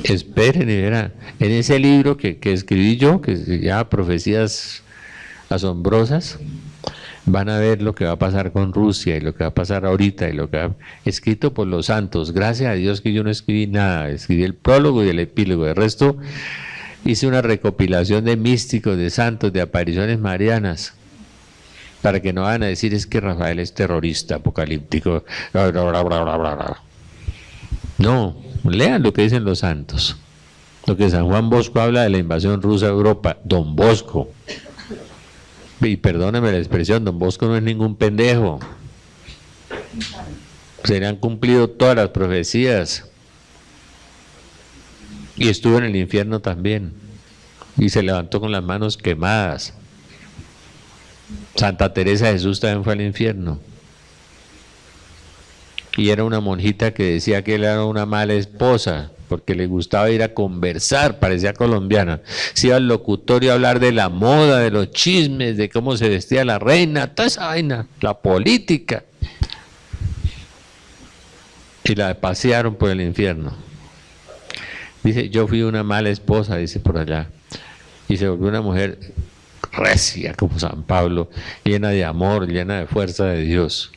A: Esperen y verán. En ese libro que escribí yo, que se llama Profecías Asombrosas, van a ver lo que va a pasar con Rusia y lo que va a pasar ahorita y lo que va escrito por los santos. Gracias a Dios que yo no escribí nada, escribí el prólogo y el epílogo. De resto hice una recopilación de místicos, de santos, de apariciones marianas, para que no van a decir es que Rafael es terrorista, apocalíptico. No, lean lo que dicen los santos. Lo que San Juan Bosco habla de la invasión rusa a Europa, Don Bosco. Y perdóname la expresión, Don Bosco no es ningún pendejo. Se le han cumplido todas las profecías. Y estuvo en el infierno también. Y se levantó con las manos quemadas. Santa Teresa de Jesús también fue al infierno. Y era una monjita que decía que él era una mala esposa, porque le gustaba ir a conversar, parecía colombiana. Se iba al locutorio a hablar de la moda, de los chismes, de cómo se vestía la reina, toda esa vaina, la política. Y la pasearon por el infierno. Dice, yo fui una mala esposa, dice por allá. Y se volvió una mujer recia como San Pablo, llena de amor, llena de fuerza de Dios.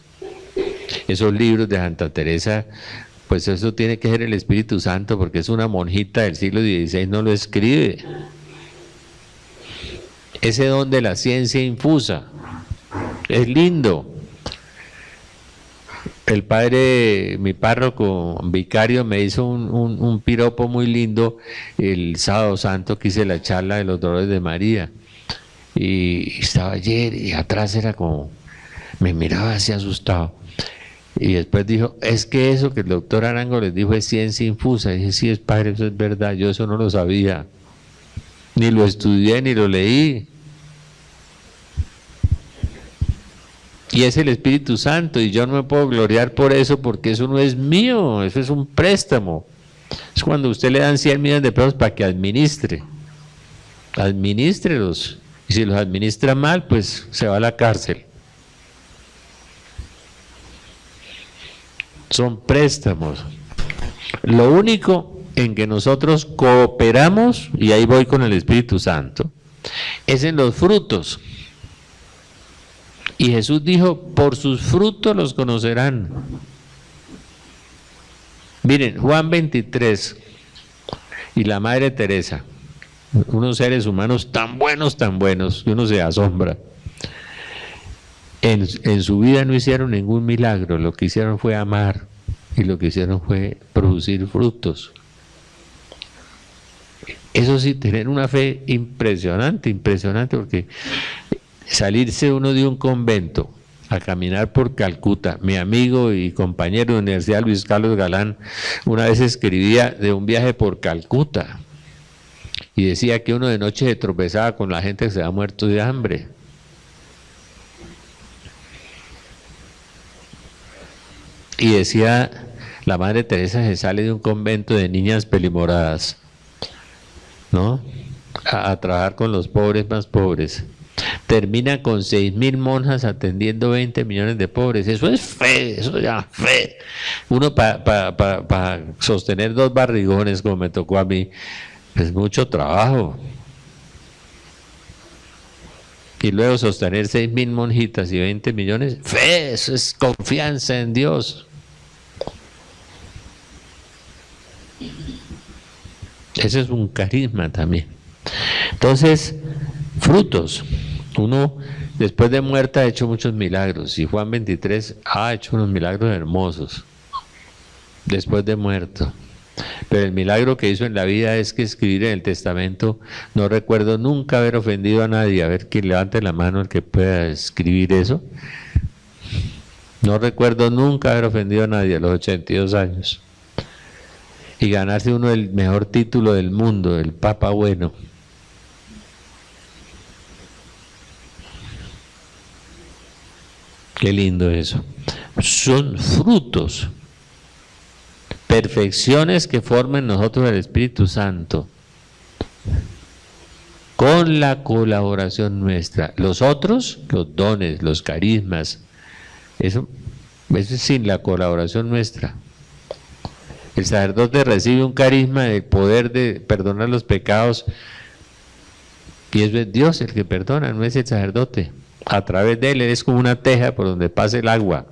A: Esos libros de Santa Teresa, pues eso tiene que ser el Espíritu Santo, porque es una monjita del siglo XVI, no lo escribe. Ese don de la ciencia infusa es lindo. El padre, mi párroco vicario, me hizo un piropo muy lindo el sábado santo que hice la charla de los dolores de María. Y estaba ayer y atrás era como, me miraba así asustado. Y después dijo, es que eso que el doctor Arango les dijo es ciencia infusa. Y dije, sí, es padre, eso es verdad, yo eso no lo sabía. Ni lo estudié, ni lo leí. Y es el Espíritu Santo, y yo no me puedo gloriar por eso, porque eso no es mío, eso es un préstamo. Es cuando usted le dan 100 millones de pesos para que administre. Administrelos. Y si los administra mal, pues se va a la cárcel. Son préstamos. Lo único en que nosotros cooperamos, y ahí voy con el Espíritu Santo, es en los frutos. Y Jesús dijo, por sus frutos los conocerán. Miren, Juan 23 y la Madre Teresa, unos seres humanos tan buenos, que uno se asombra. En su vida no hicieron ningún milagro, lo que hicieron fue amar y lo que hicieron fue producir frutos. Eso sí, tener una fe impresionante, porque salirse uno de un convento a caminar por Calcuta, mi amigo y compañero de universidad Luis Carlos Galán una vez escribía de un viaje por Calcuta y decía que uno de noche se tropezaba con la gente que se había muerto de hambre. Y decía, la Madre Teresa se sale de un convento de niñas pelimoradas, ¿no? A trabajar con los pobres más pobres. Termina con 6.000 monjas atendiendo 20 millones de pobres. Eso es fe, eso ya fe. Uno para sostener 2 barrigones, como me tocó a mí, es mucho trabajo. Y luego sostener 6.000 monjitas y 20 millones, fe, eso es confianza en Dios. Ese es un carisma también. Entonces, frutos. Uno, después de muerta, ha hecho muchos milagros. Y Juan 23 ha hecho unos milagros hermosos. Después de muerto. Pero el milagro que hizo en la vida es que escribir en el testamento, no recuerdo nunca haber ofendido a nadie. A ver, que levante la mano el que pueda escribir eso. No recuerdo nunca haber ofendido a nadie a los 82 años. Y ganarse uno el mejor título del mundo, el Papa Bueno. Qué lindo eso. Son frutos, perfecciones que forman nosotros el Espíritu Santo, con la colaboración nuestra. Los otros, los dones, los carismas, eso es sin la colaboración nuestra. El sacerdote recibe un carisma del poder de perdonar los pecados, y es Dios el que perdona, no es el sacerdote. A través de él es como una teja por donde pasa el agua.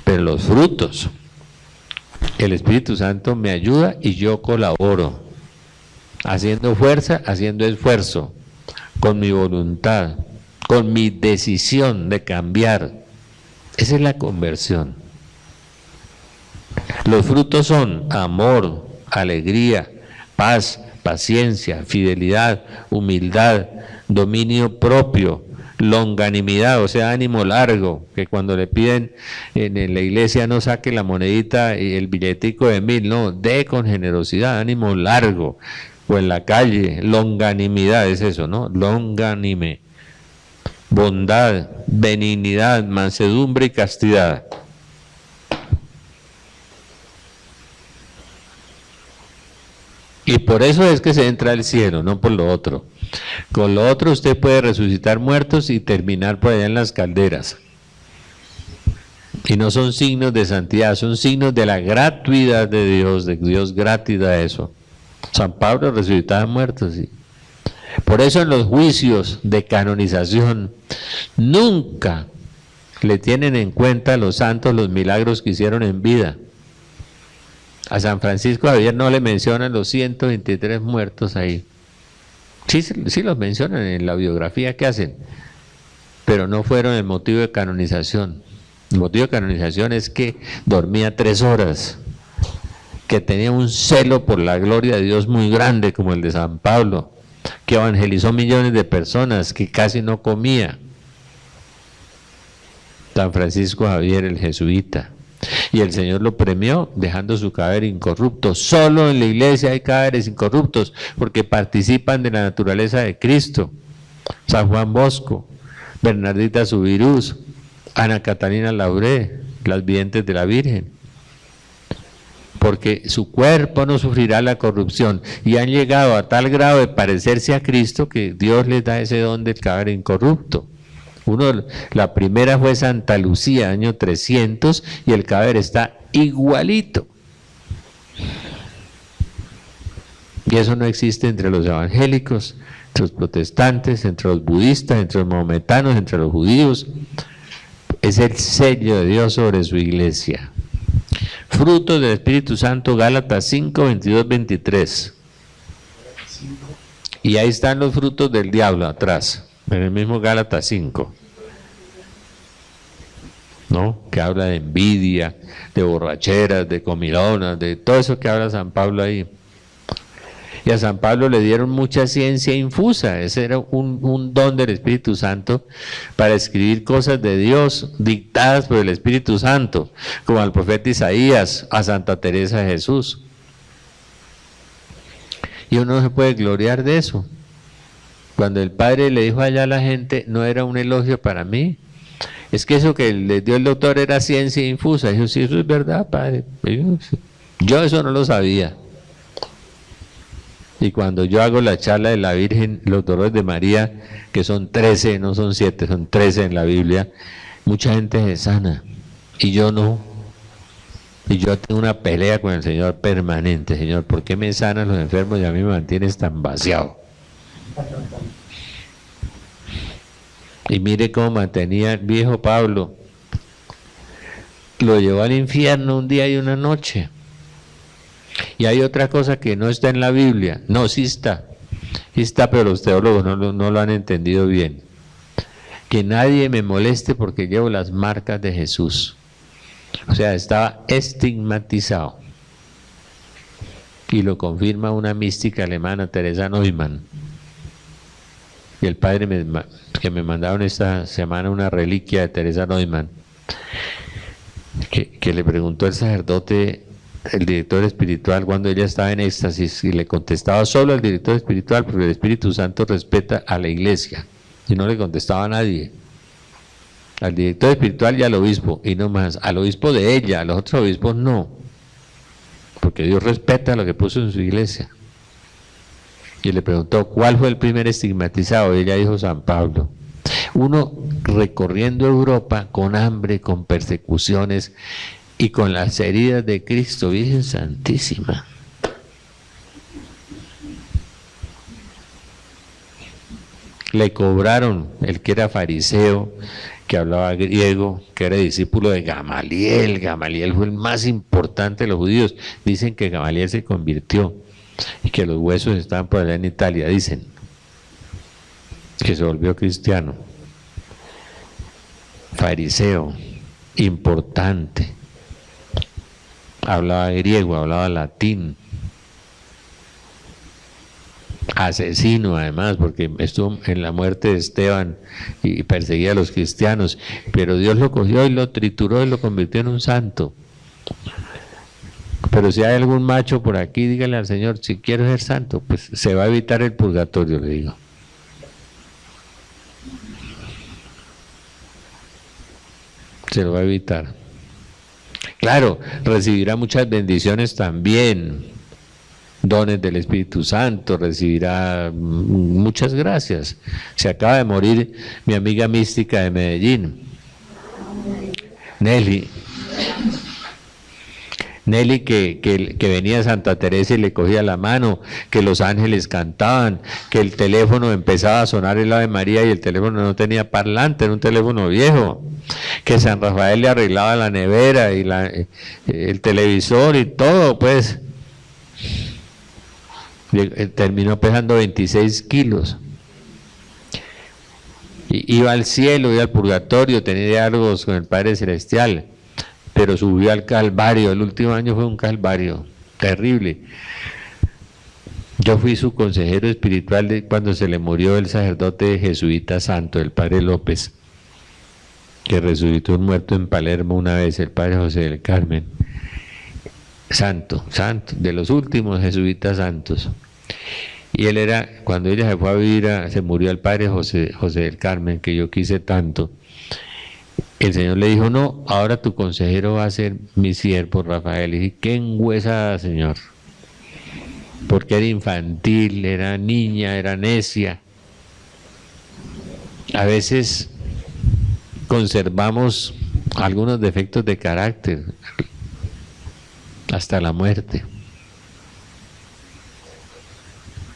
A: Pero los frutos, el Espíritu Santo me ayuda y yo colaboro, haciendo fuerza, haciendo esfuerzo, con mi voluntad, con mi decisión de cambiar. Esa es la conversión. Los frutos son amor, alegría, paz, paciencia, fidelidad, humildad, dominio propio, longanimidad, o sea, ánimo largo, que cuando le piden en la iglesia no saque la monedita y el billetico de 1000, no, dé con generosidad, ánimo largo, o en la calle, longanimidad es eso, ¿no? Longanime, bondad, benignidad, mansedumbre y castidad. Y por eso es que se entra al cielo, no por lo otro. Con lo otro usted puede resucitar muertos y terminar por allá en las calderas. Y no son signos de santidad, son signos de la gratuidad de Dios gratis da eso. San Pablo resucitaba muertos, sí. Por eso en los juicios de canonización nunca le tienen en cuenta a los santos los milagros que hicieron en vida. A San Francisco Javier no le mencionan los 123 muertos ahí. Sí los mencionan en la biografía que hacen, pero no fueron el motivo de canonización. El motivo de canonización es que dormía 3 horas, que tenía un celo por la gloria de Dios muy grande como el de San Pablo, que evangelizó millones de personas, que casi no comía. San Francisco Javier, el jesuita. Y el Señor lo premió dejando su cadáver incorrupto. Solo en la iglesia hay cadáveres incorruptos porque participan de la naturaleza de Cristo. San Juan Bosco, Bernardita Subirús, Ana Catalina Lauré, las videntes de la Virgen. Porque su cuerpo no sufrirá la corrupción, y han llegado a tal grado de parecerse a Cristo que Dios les da ese don del cadáver incorrupto. La primera fue Santa Lucía, año 300, y el cadáver está igualito. Y eso no existe entre los evangélicos, entre los protestantes, entre los budistas, entre los mahometanos, entre los judíos. Es el sello de Dios sobre su iglesia. Frutos del Espíritu Santo, Gálatas 5, 22, 23. Y ahí están los frutos del diablo atrás, en el mismo Gálatas 5. ¿No? Que habla de envidia, de borracheras, de comilonas, de todo eso que habla San Pablo ahí. Y a San Pablo le dieron mucha ciencia infusa. Ese era un don del Espíritu Santo para escribir cosas de Dios dictadas por el Espíritu Santo, como al profeta Isaías, a Santa Teresa de Jesús. Y uno no se puede gloriar de eso. Cuando el Padre le dijo allá a la gente, no era un elogio para mí. Es que eso que le dio el doctor era ciencia infusa. Dijo, sí, eso es verdad, Padre. Yo eso no lo sabía. Y cuando yo hago la charla de la Virgen, los dolores de María, que son 13, no son 7, son 13 en la Biblia, mucha gente se sana, y yo no. Y yo tengo una pelea con el Señor permanente. Señor, ¿por qué me sanas los enfermos y a mí me mantienes tan vaciado? Y mire cómo mantenía el viejo Pablo. Lo llevó al infierno un día y una noche. Y hay otra cosa que no está en la Biblia. No, sí está. Sí está, pero los teólogos no lo han entendido bien. Que nadie me moleste porque llevo las marcas de Jesús. O sea, estaba estigmatizado. Y lo confirma una mística alemana, Teresa Neumann. Y el padre que me mandaron esta semana una reliquia de Teresa Neumann, que le preguntó el sacerdote, el director espiritual, cuando ella estaba en éxtasis, y le contestaba solo al director espiritual, porque el Espíritu Santo respeta a la iglesia, y no le contestaba a nadie. Al director espiritual y al obispo, y no más. Al obispo de ella, a los otros obispos no, porque Dios respeta lo que puso en su iglesia. Y le preguntó, ¿cuál fue el primer estigmatizado? Y ella dijo, San Pablo. Uno recorriendo Europa con hambre, con persecuciones y con las heridas de Cristo, Virgen Santísima. Le cobraron el que era fariseo, que hablaba griego, que era discípulo de Gamaliel. Gamaliel fue el más importante de los judíos. Dicen que Gamaliel se convirtió y que los huesos estaban por allá en Italia, dicen que se volvió cristiano. Fariseo, importante, hablaba griego, hablaba latín, asesino además, porque estuvo en la muerte de Esteban y perseguía a los cristianos, pero Dios lo cogió y lo trituró y lo convirtió en un santo. Pero si hay algún macho por aquí, dígale al Señor, si quiero ser santo, pues se va a evitar el purgatorio, le digo. Se lo va a evitar. Claro, recibirá muchas bendiciones también, dones del Espíritu Santo, recibirá muchas gracias. Se acaba de morir mi amiga mística de Medellín, Nelly. Nelly que venía a Santa Teresa y le cogía la mano, que los ángeles cantaban, que el teléfono empezaba a sonar el Ave María y el teléfono no tenía parlante, era un teléfono viejo, que San Rafael le arreglaba la nevera y el televisor y todo, pues. Terminó pesando 26 kilos. Iba al cielo, iba al purgatorio, tenía diálogos con el Padre Celestial, pero subió al Calvario. El último año fue un calvario terrible. Yo fui su consejero espiritual cuando se le murió el sacerdote jesuita santo, el Padre López, que resucitó un muerto en Palermo una vez, el Padre José del Carmen. Santo, de los últimos jesuitas santos. Y él era, cuando ella se fue a vivir, se murió el Padre José del Carmen, que yo quise tanto. El Señor le dijo, no, ahora tu consejero va a ser mi siervo Rafael. Y dije, qué enguesada, Señor. Porque era infantil, era niña, era necia. A veces conservamos algunos defectos de carácter hasta la muerte.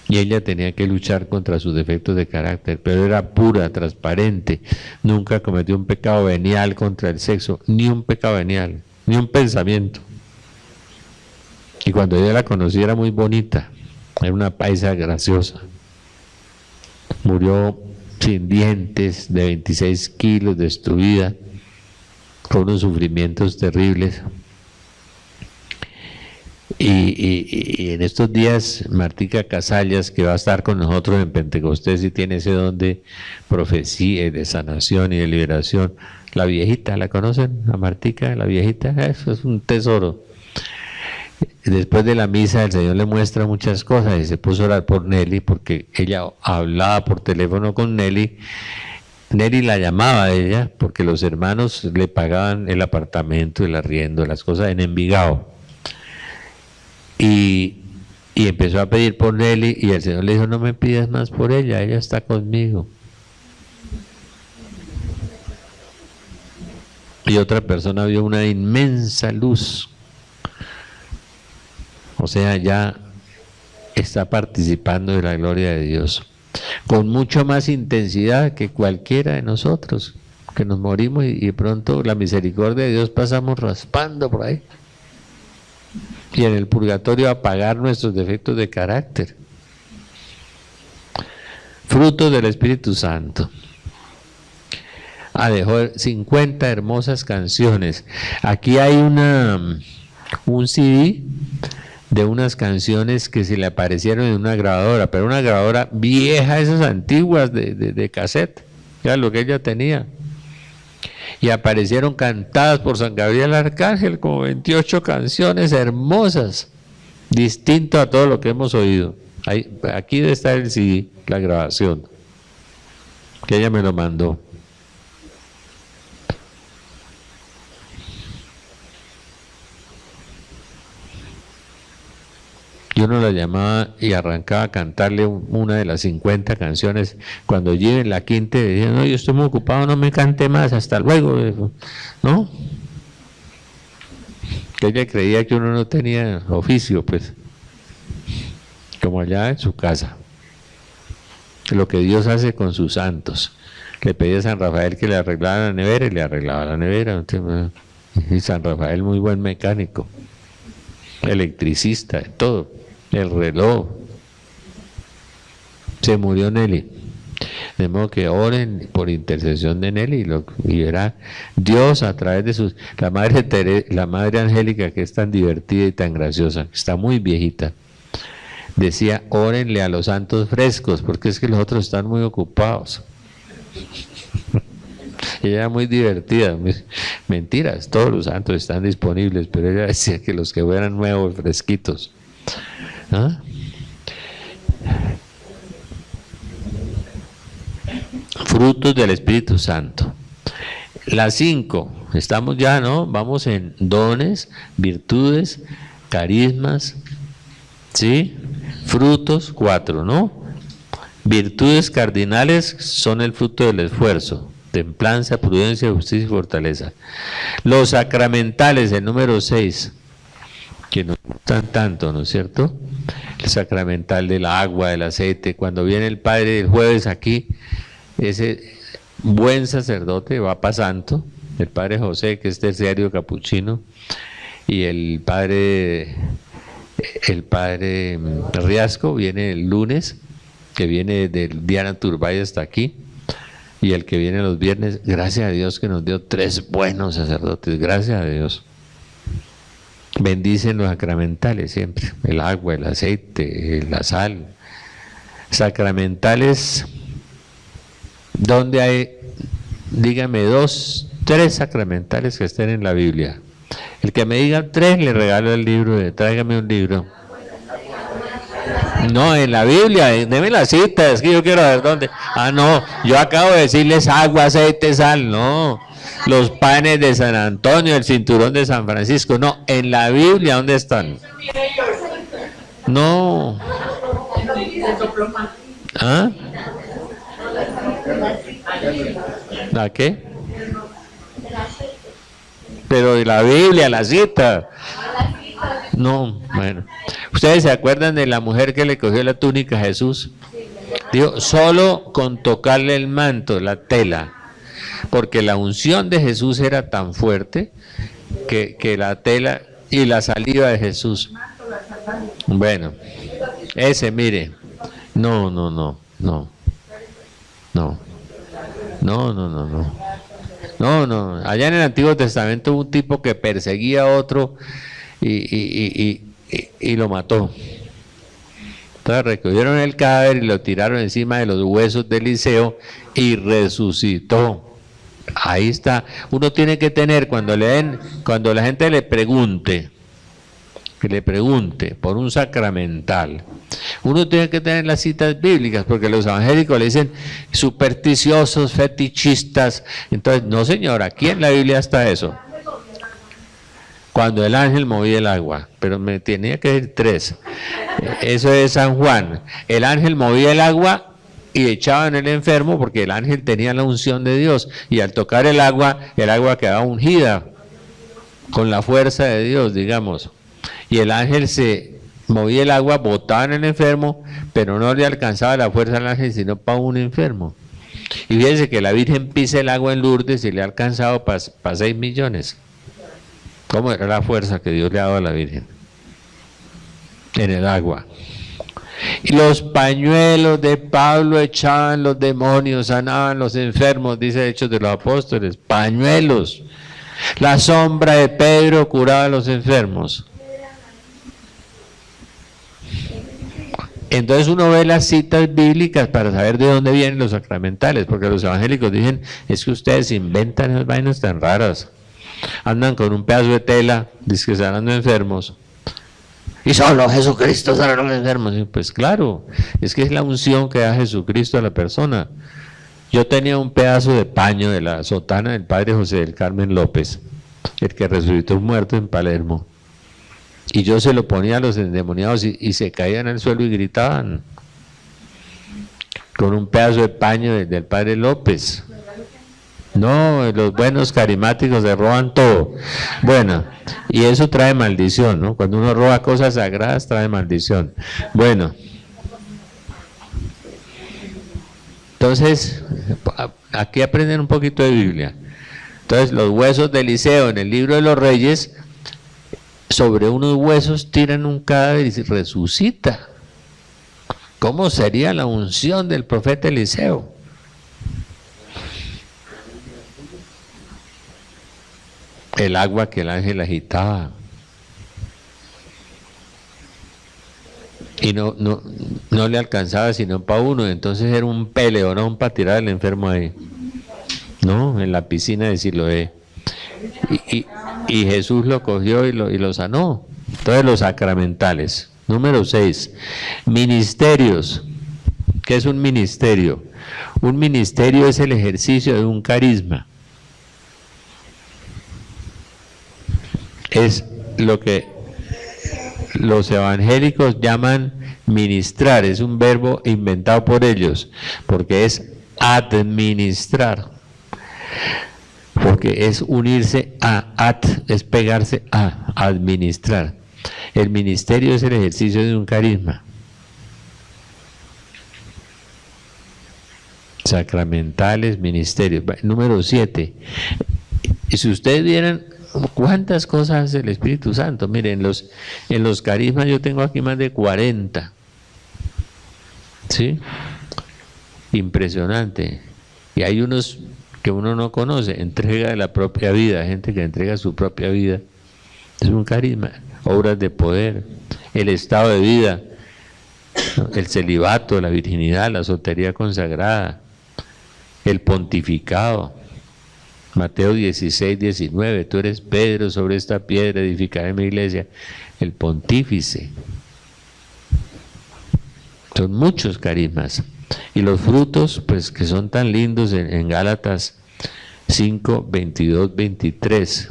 A: Y ella tenía que luchar contra sus defectos de carácter, pero era pura, transparente, nunca cometió un pecado venial contra el sexo, ni un pecado venial, ni un pensamiento. Y cuando yo la conocí era muy bonita, era una paisa graciosa. Murió sin dientes, de 26 kilos, destruida, con unos sufrimientos terribles. Y en estos días, Martica Casallas, que va a estar con nosotros en Pentecostés y tiene ese don de profecía y de sanación y de liberación, la viejita, ¿la conocen? A Martica, la viejita, eso es un tesoro. Después de la misa el Señor le muestra muchas cosas y se puso a orar por Nelly, porque ella hablaba por teléfono con Nelly. Nelly la llamaba a ella porque los hermanos le pagaban el apartamento, el arriendo, las cosas en Envigado. Y empezó a pedir por Nelly y el Señor le dijo, no me pidas más por ella está conmigo. Y otra persona vio una inmensa luz. O sea, ya está participando de la gloria de Dios, con mucho más intensidad que cualquiera de nosotros, que nos morimos y de pronto la misericordia de Dios pasamos raspando por ahí. Y en el purgatorio a pagar nuestros defectos de carácter. Frutos del Espíritu Santo. Dejó 50 hermosas canciones. Aquí hay un CD de unas canciones que se le aparecieron en una grabadora, pero una grabadora vieja, esas antiguas de cassette, ya lo que ella tenía. Y aparecieron cantadas por San Gabriel Arcángel como 28 canciones hermosas, distinto a todo lo que hemos oído. Aquí está el CD, la grabación, que ella me lo mandó. Yo no la llamaba y arrancaba a cantarle una de las 50 canciones. Cuando llegue en la quinta, decía, no, yo estoy muy ocupado, no me cante más, hasta luego, ¿no? Que ella creía que uno no tenía oficio, pues, como allá en su casa. Lo que Dios hace con sus santos. Le pedí a San Rafael que le arreglara la nevera y le arreglaba la nevera. Y San Rafael, muy buen mecánico, electricista, todo. El reloj. Se murió Nelly. De modo que oren por intercesión de Nelly y verá Dios a través de la madre Angélica, que es tan divertida y tan graciosa, está muy viejita. Decía, órenle a los santos frescos, porque es que los otros están muy ocupados. Ella era muy divertida. Mentiras, todos los santos están disponibles, pero ella decía que los que fueran nuevos, fresquitos. ¿Ah? Frutos del Espíritu Santo. Las 5, estamos ya, ¿no? Vamos en dones, virtudes, carismas, ¿sí? Frutos, 4, ¿no? Virtudes cardinales son el fruto del esfuerzo: templanza, prudencia, justicia y fortaleza. Los sacramentales, el número 6. que nos gustan tanto, ¿no es cierto? El sacramental del agua, del aceite. Cuando viene el Padre el jueves aquí, ese buen sacerdote, Papa Santo, el Padre José, que es terciario capuchino, y el Padre Riasco viene el lunes, que viene del Diana Turbay hasta aquí, y el que viene los viernes. Gracias a Dios que nos dio 3 buenos sacerdotes, gracias a Dios. Bendicen los sacramentales siempre, el agua, el aceite, la sal. Sacramentales, donde hay, dígame 2, 3 sacramentales que estén en la Biblia. El que me diga 3, le regalo el libro, tráigame un libro. No, en la Biblia, deme la cita, es que yo quiero ver dónde. Ah, no, yo acabo de decirles agua, aceite, sal, no. Los panes de San Antonio, el cinturón de San Francisco, no. En la Biblia, ¿dónde están? No. ¿Ah? ¿A qué? Pero de la Biblia, la cita. No, bueno. ¿Ustedes se acuerdan de la mujer que le cogió la túnica a Jesús? Dijo, solo con tocarle el manto, la tela. Porque la unción de Jesús era tan fuerte que la tela y la saliva de Jesús. Bueno, ese, mire. No. Allá en el Antiguo Testamento hubo un tipo que perseguía a otro y lo mató. Entonces recogieron el cadáver y lo tiraron encima de los huesos de Eliseo y resucitó. Ahí está. Uno tiene que tener, cuando la gente le pregunte por un sacramental, uno tiene que tener las citas bíblicas, porque los evangélicos le dicen supersticiosos, fetichistas. Entonces, no señora, aquí en la Biblia está eso. Cuando el ángel movía el agua, pero me tenía que decir 3. Eso es San Juan. El ángel movía el agua y echaba en el enfermo, porque el ángel tenía la unción de Dios, y al tocar el agua quedaba ungida con la fuerza de Dios, digamos. Y el ángel se movía el agua, botaba en el enfermo, pero no le alcanzaba la fuerza al ángel, sino para un enfermo. Y fíjense que la Virgen pisa el agua en Lourdes y le ha alcanzado para 6 millones. ¿Cómo era la fuerza que Dios le ha dado a la Virgen? En el agua. Y los pañuelos de Pablo echaban los demonios, sanaban los enfermos, dice Hechos de los Apóstoles. Pañuelos. La sombra de Pedro curaba a los enfermos. Entonces uno ve las citas bíblicas para saber de dónde vienen los sacramentales, porque los evangélicos dicen, es que ustedes inventan esas vainas tan raras. Andan con un pedazo de tela, dicen que sanando enfermos. Y solo Jesucristo sana a los enfermos. Y pues claro, es que es la unción que da Jesucristo a la persona. Yo tenía un pedazo de paño de la sotana del Padre José del Carmen López, el que resucitó muerto en Palermo. Y yo se lo ponía a los endemoniados y se caían al suelo y gritaban. Con un pedazo de paño del Padre López. No, los buenos carismáticos se roban todo. Bueno, y eso trae maldición, ¿no? Cuando uno roba cosas sagradas, trae maldición. Bueno. Entonces, aquí aprenden un poquito de Biblia. Entonces, los huesos de Eliseo en el libro de los Reyes, sobre unos huesos tiran un cadáver y se resucita. ¿Cómo sería la unción del profeta Eliseo? El agua que el ángel agitaba. Y no le alcanzaba sino para uno, entonces era un peleonón para tirar al enfermo ahí. No, en la piscina de Siloé. Y Jesús lo cogió y lo sanó. Entonces los sacramentales. Número 6. Ministerios. ¿Qué es un ministerio? Un ministerio es el ejercicio de un carisma. Es lo que los evangélicos llaman ministrar. Es un verbo inventado por ellos, porque es administrar. Porque es unirse a, es pegarse a, administrar. El ministerio es el ejercicio de un carisma. Sacramentales, ministerios. Número 7. Y si ustedes vieran cuántas cosas hace el Espíritu Santo, miren, en los carismas yo tengo aquí más de 40. ¿Sí? Impresionante. Y hay unos que uno no conoce, entrega de la propia vida, gente que entrega su propia vida. Es un carisma. Obras de poder, el estado de vida, el celibato, la virginidad, la soltería consagrada, el pontificado. Mateo 16, 19, tú eres Pedro, sobre esta piedra edificaré mi iglesia. El pontífice. Son muchos carismas. Y los frutos, pues que son tan lindos en Gálatas 5, 22, 23,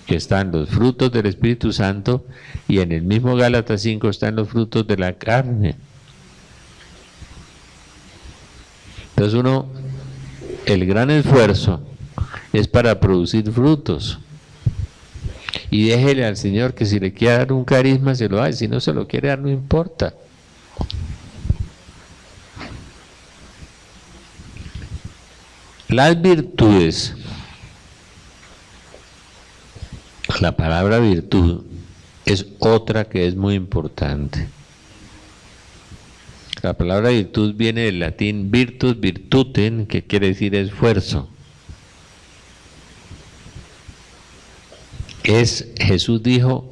A: que están los frutos del Espíritu Santo, y en el mismo Gálatas 5 están los frutos de la carne. Entonces el gran esfuerzo es para producir frutos. Y déjele al Señor que si le quiere dar un carisma se lo da, si no se lo quiere dar no importa. Las virtudes, la palabra virtud es otra que es muy importante. La palabra virtud viene del latín virtus virtutem, que quiere decir esfuerzo. Jesús dijo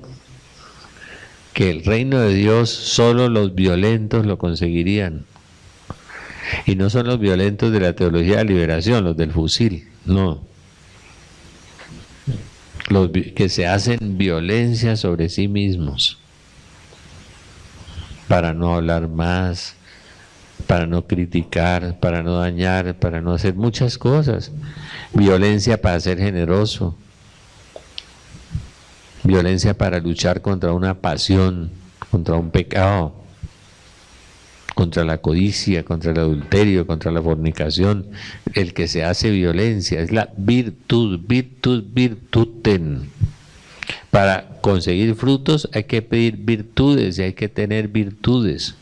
A: que el reino de Dios solo los violentos lo conseguirían. Y no son los violentos de la teología de la liberación, los del fusil, no. Los que se hacen violencia sobre sí mismos, para no hablar más, para no criticar, para no dañar, para no hacer muchas cosas. Violencia para ser generoso, violencia para luchar contra una pasión, contra un pecado, contra la codicia, contra el adulterio, contra la fornicación. El que se hace violencia es la virtud, virtutem. Para conseguir frutos hay que pedir virtudes y hay que tener virtudes.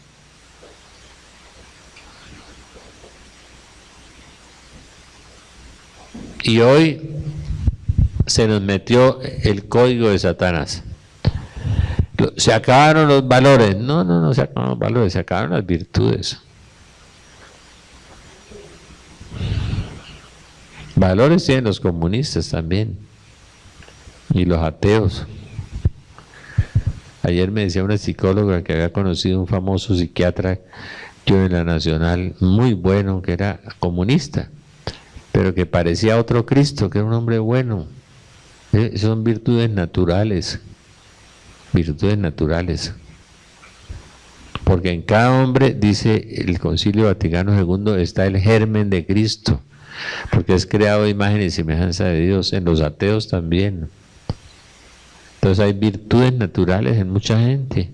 A: Y hoy se nos metió el código de Satanás. Se acabaron los valores. No se acabaron los valores, se acabaron las virtudes. Valores tienen los comunistas también, y los ateos. Ayer me decía una psicóloga que había conocido un famoso psiquiatra, yo en la Nacional, muy bueno, que era comunista, pero que parecía otro Cristo, que era un hombre bueno. Son virtudes naturales. Virtudes naturales. Porque en cada hombre, dice el Concilio Vaticano II, está el germen de Cristo, porque es creado de imagen y semejanza de Dios. En los ateos también. Entonces hay virtudes naturales en mucha gente.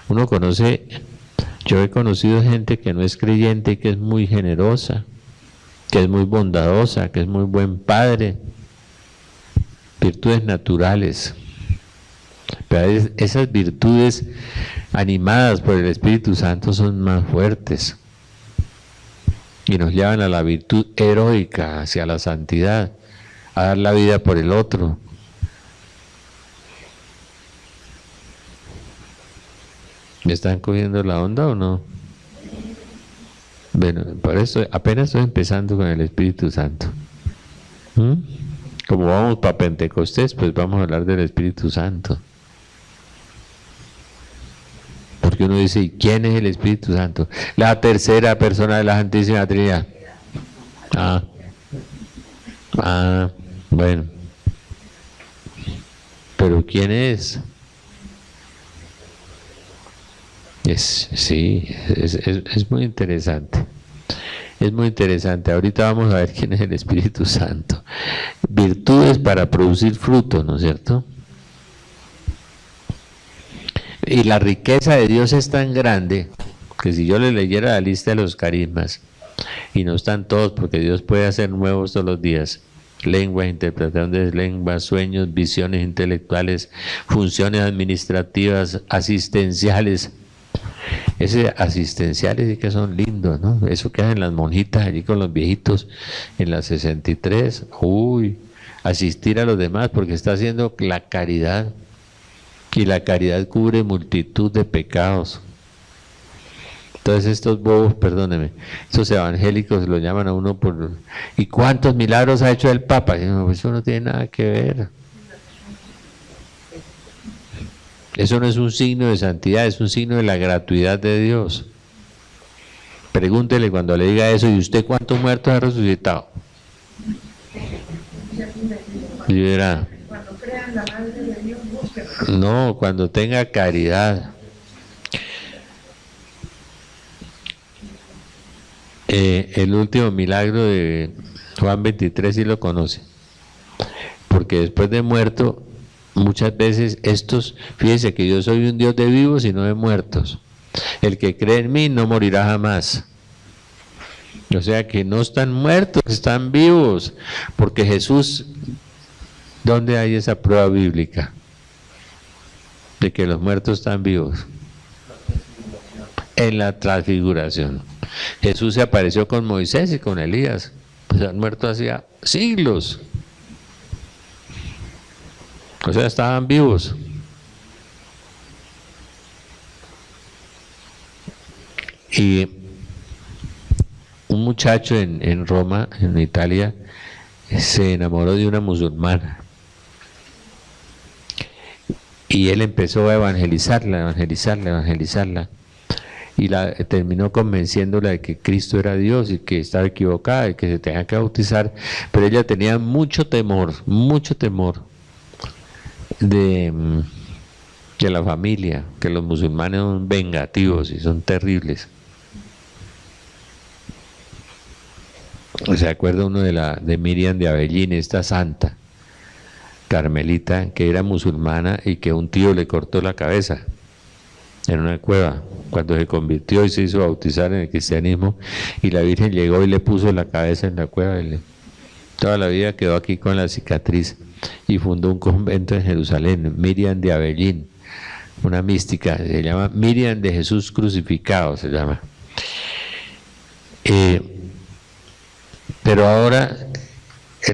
A: Uno conoce, yo he conocido gente que no es creyente y que es muy generosa, que es muy bondadosa, que es muy buen padre. Virtudes naturales. Pero esas virtudes animadas por el Espíritu Santo son más fuertes y nos llevan a la virtud heroica, hacia la santidad, a dar la vida por el otro. ¿Me están cogiendo la onda o no? Bueno, por eso apenas estoy empezando con el Espíritu Santo. Como vamos para Pentecostés, pues vamos a hablar del Espíritu Santo. Porque uno dice, ¿y quién es el Espíritu Santo? La tercera persona de la Santísima Trinidad. Bueno. ¿Pero quién es? Sí, es muy interesante. Es muy interesante. Ahorita vamos a ver quién es el Espíritu Santo. Virtudes para producir frutos, ¿no es cierto? Y la riqueza de Dios es tan grande que si yo le leyera la lista de los carismas, y no están todos porque Dios puede hacer nuevos todos los días, lenguas, interpretación de lenguas, sueños, visiones intelectuales, funciones administrativas, asistenciales. Ese asistenciales sí que son lindos, ¿no? Eso que hacen las monjitas allí con los viejitos en la 63. Uy, asistir a los demás porque está haciendo la caridad. Y la caridad cubre multitud de pecados. Entonces estos bobos, perdóneme, estos evangélicos lo llaman a uno por... ¿Y cuántos milagros ha hecho el Papa? Y no, eso no tiene nada que ver. Eso no es un signo de santidad, es un signo de la gratuidad de Dios. Pregúntele cuando le diga eso, ¿y usted cuántos muertos ha resucitado? Y verá. No, cuando tenga caridad. El último milagro de Juan 23 sí lo conoce, porque después de muerto, muchas veces estos, fíjense que yo soy un Dios de vivos y no de muertos. El que cree en mí no morirá jamás. O sea que no están muertos, están vivos, porque Jesús, ¿dónde hay esa prueba bíblica de que los muertos están vivos? En la transfiguración. Jesús se apareció con Moisés y con Elías, pues han muerto hacía siglos. O sea, estaban vivos. Y un muchacho en Roma, en Italia, se enamoró de una musulmana. Y él empezó a evangelizarla. Y terminó convenciéndola de que Cristo era Dios y que estaba equivocada y que se tenía que bautizar. Pero ella tenía mucho temor de la familia, que los musulmanes son vengativos y son terribles. ¿Se acuerda uno de Miriam de Avellín, esta santa carmelita que era musulmana y que un tío le cortó la cabeza en una cueva cuando se convirtió y se hizo bautizar en el cristianismo, y la Virgen llegó y le puso la cabeza en la cueva y toda la vida quedó aquí con la cicatriz, y fundó un convento en Jerusalén, Miriam de Avellín, una mística, se llama Miriam de Jesús crucificado, se llama. Pero ahora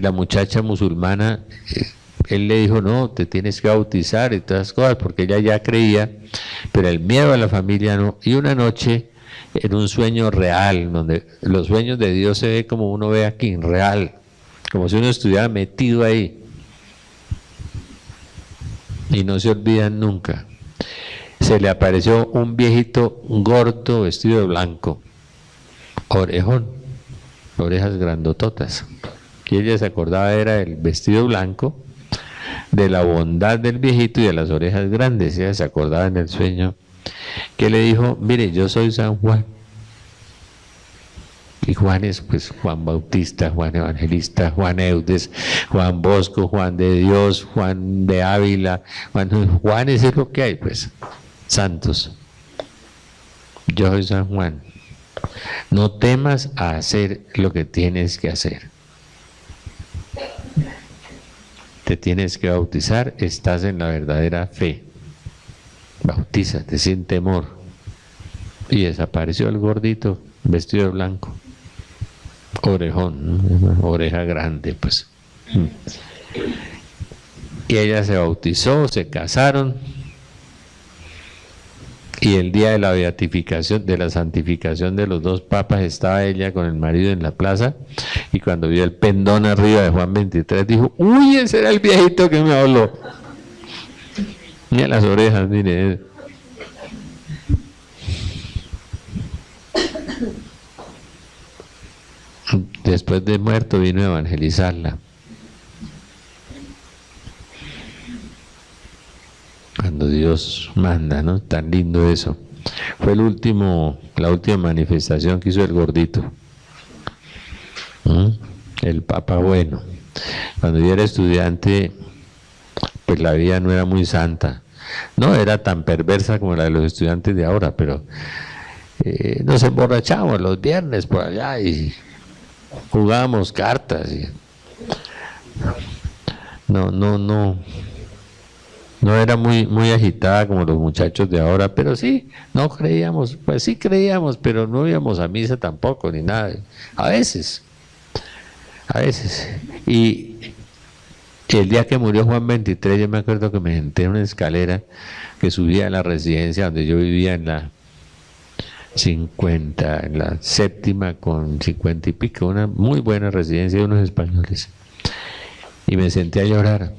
A: la muchacha musulmana, él le dijo, no, te tienes que bautizar y todas las cosas, porque ella ya creía, pero el miedo a la familia no. Y una noche, en un sueño real, donde los sueños de Dios se ve como uno ve aquí, real, como si uno estuviera metido ahí, y no se olvidan nunca. Se le apareció un viejito gordo vestido de blanco, orejón, orejas grandototas, y ella se acordaba era del vestido blanco, de la bondad del viejito y de las orejas grandes. Ella se acordaba en el sueño que le dijo, mire, yo soy San Juan. Y Juan es pues Juan Bautista, Juan Evangelista, Juan Eudes, Juan Bosco, Juan de Dios, Juan de Ávila, Juanes es lo que hay, pues, santos. Yo soy San Juan. No temas a hacer lo que tienes que hacer. Te tienes que bautizar, estás en la verdadera fe. Bautízate sin temor. Y desapareció el gordito vestido de blanco. Orejón, ¿no? Oreja grande, pues. Y ella se bautizó, se casaron. Y el día de la beatificación, de la santificación de los dos papas, estaba ella con el marido en la plaza, y cuando vio el pendón arriba de Juan 23 dijo, uy, ese era el viejito que me habló. Mira las orejas, mire. Después de muerto vino a evangelizarla. Cuando Dios manda, ¿no? Tan lindo eso. Fue la última manifestación que hizo el gordito. El Papa bueno. Cuando yo era estudiante, pues la vida no era muy santa. No era tan perversa como la de los estudiantes de ahora, pero nos emborrachábamos los viernes por allá y jugábamos cartas. No era muy agitada como los muchachos de ahora, pero sí, no creíamos, pues sí creíamos, pero no íbamos a misa tampoco, ni nada. A veces. Y el día que murió Juan 23, yo me acuerdo que me senté en una escalera que subía a la residencia donde yo vivía en la 50, en la séptima con 50 y pico, una muy buena residencia de unos españoles. Y me senté a llorar.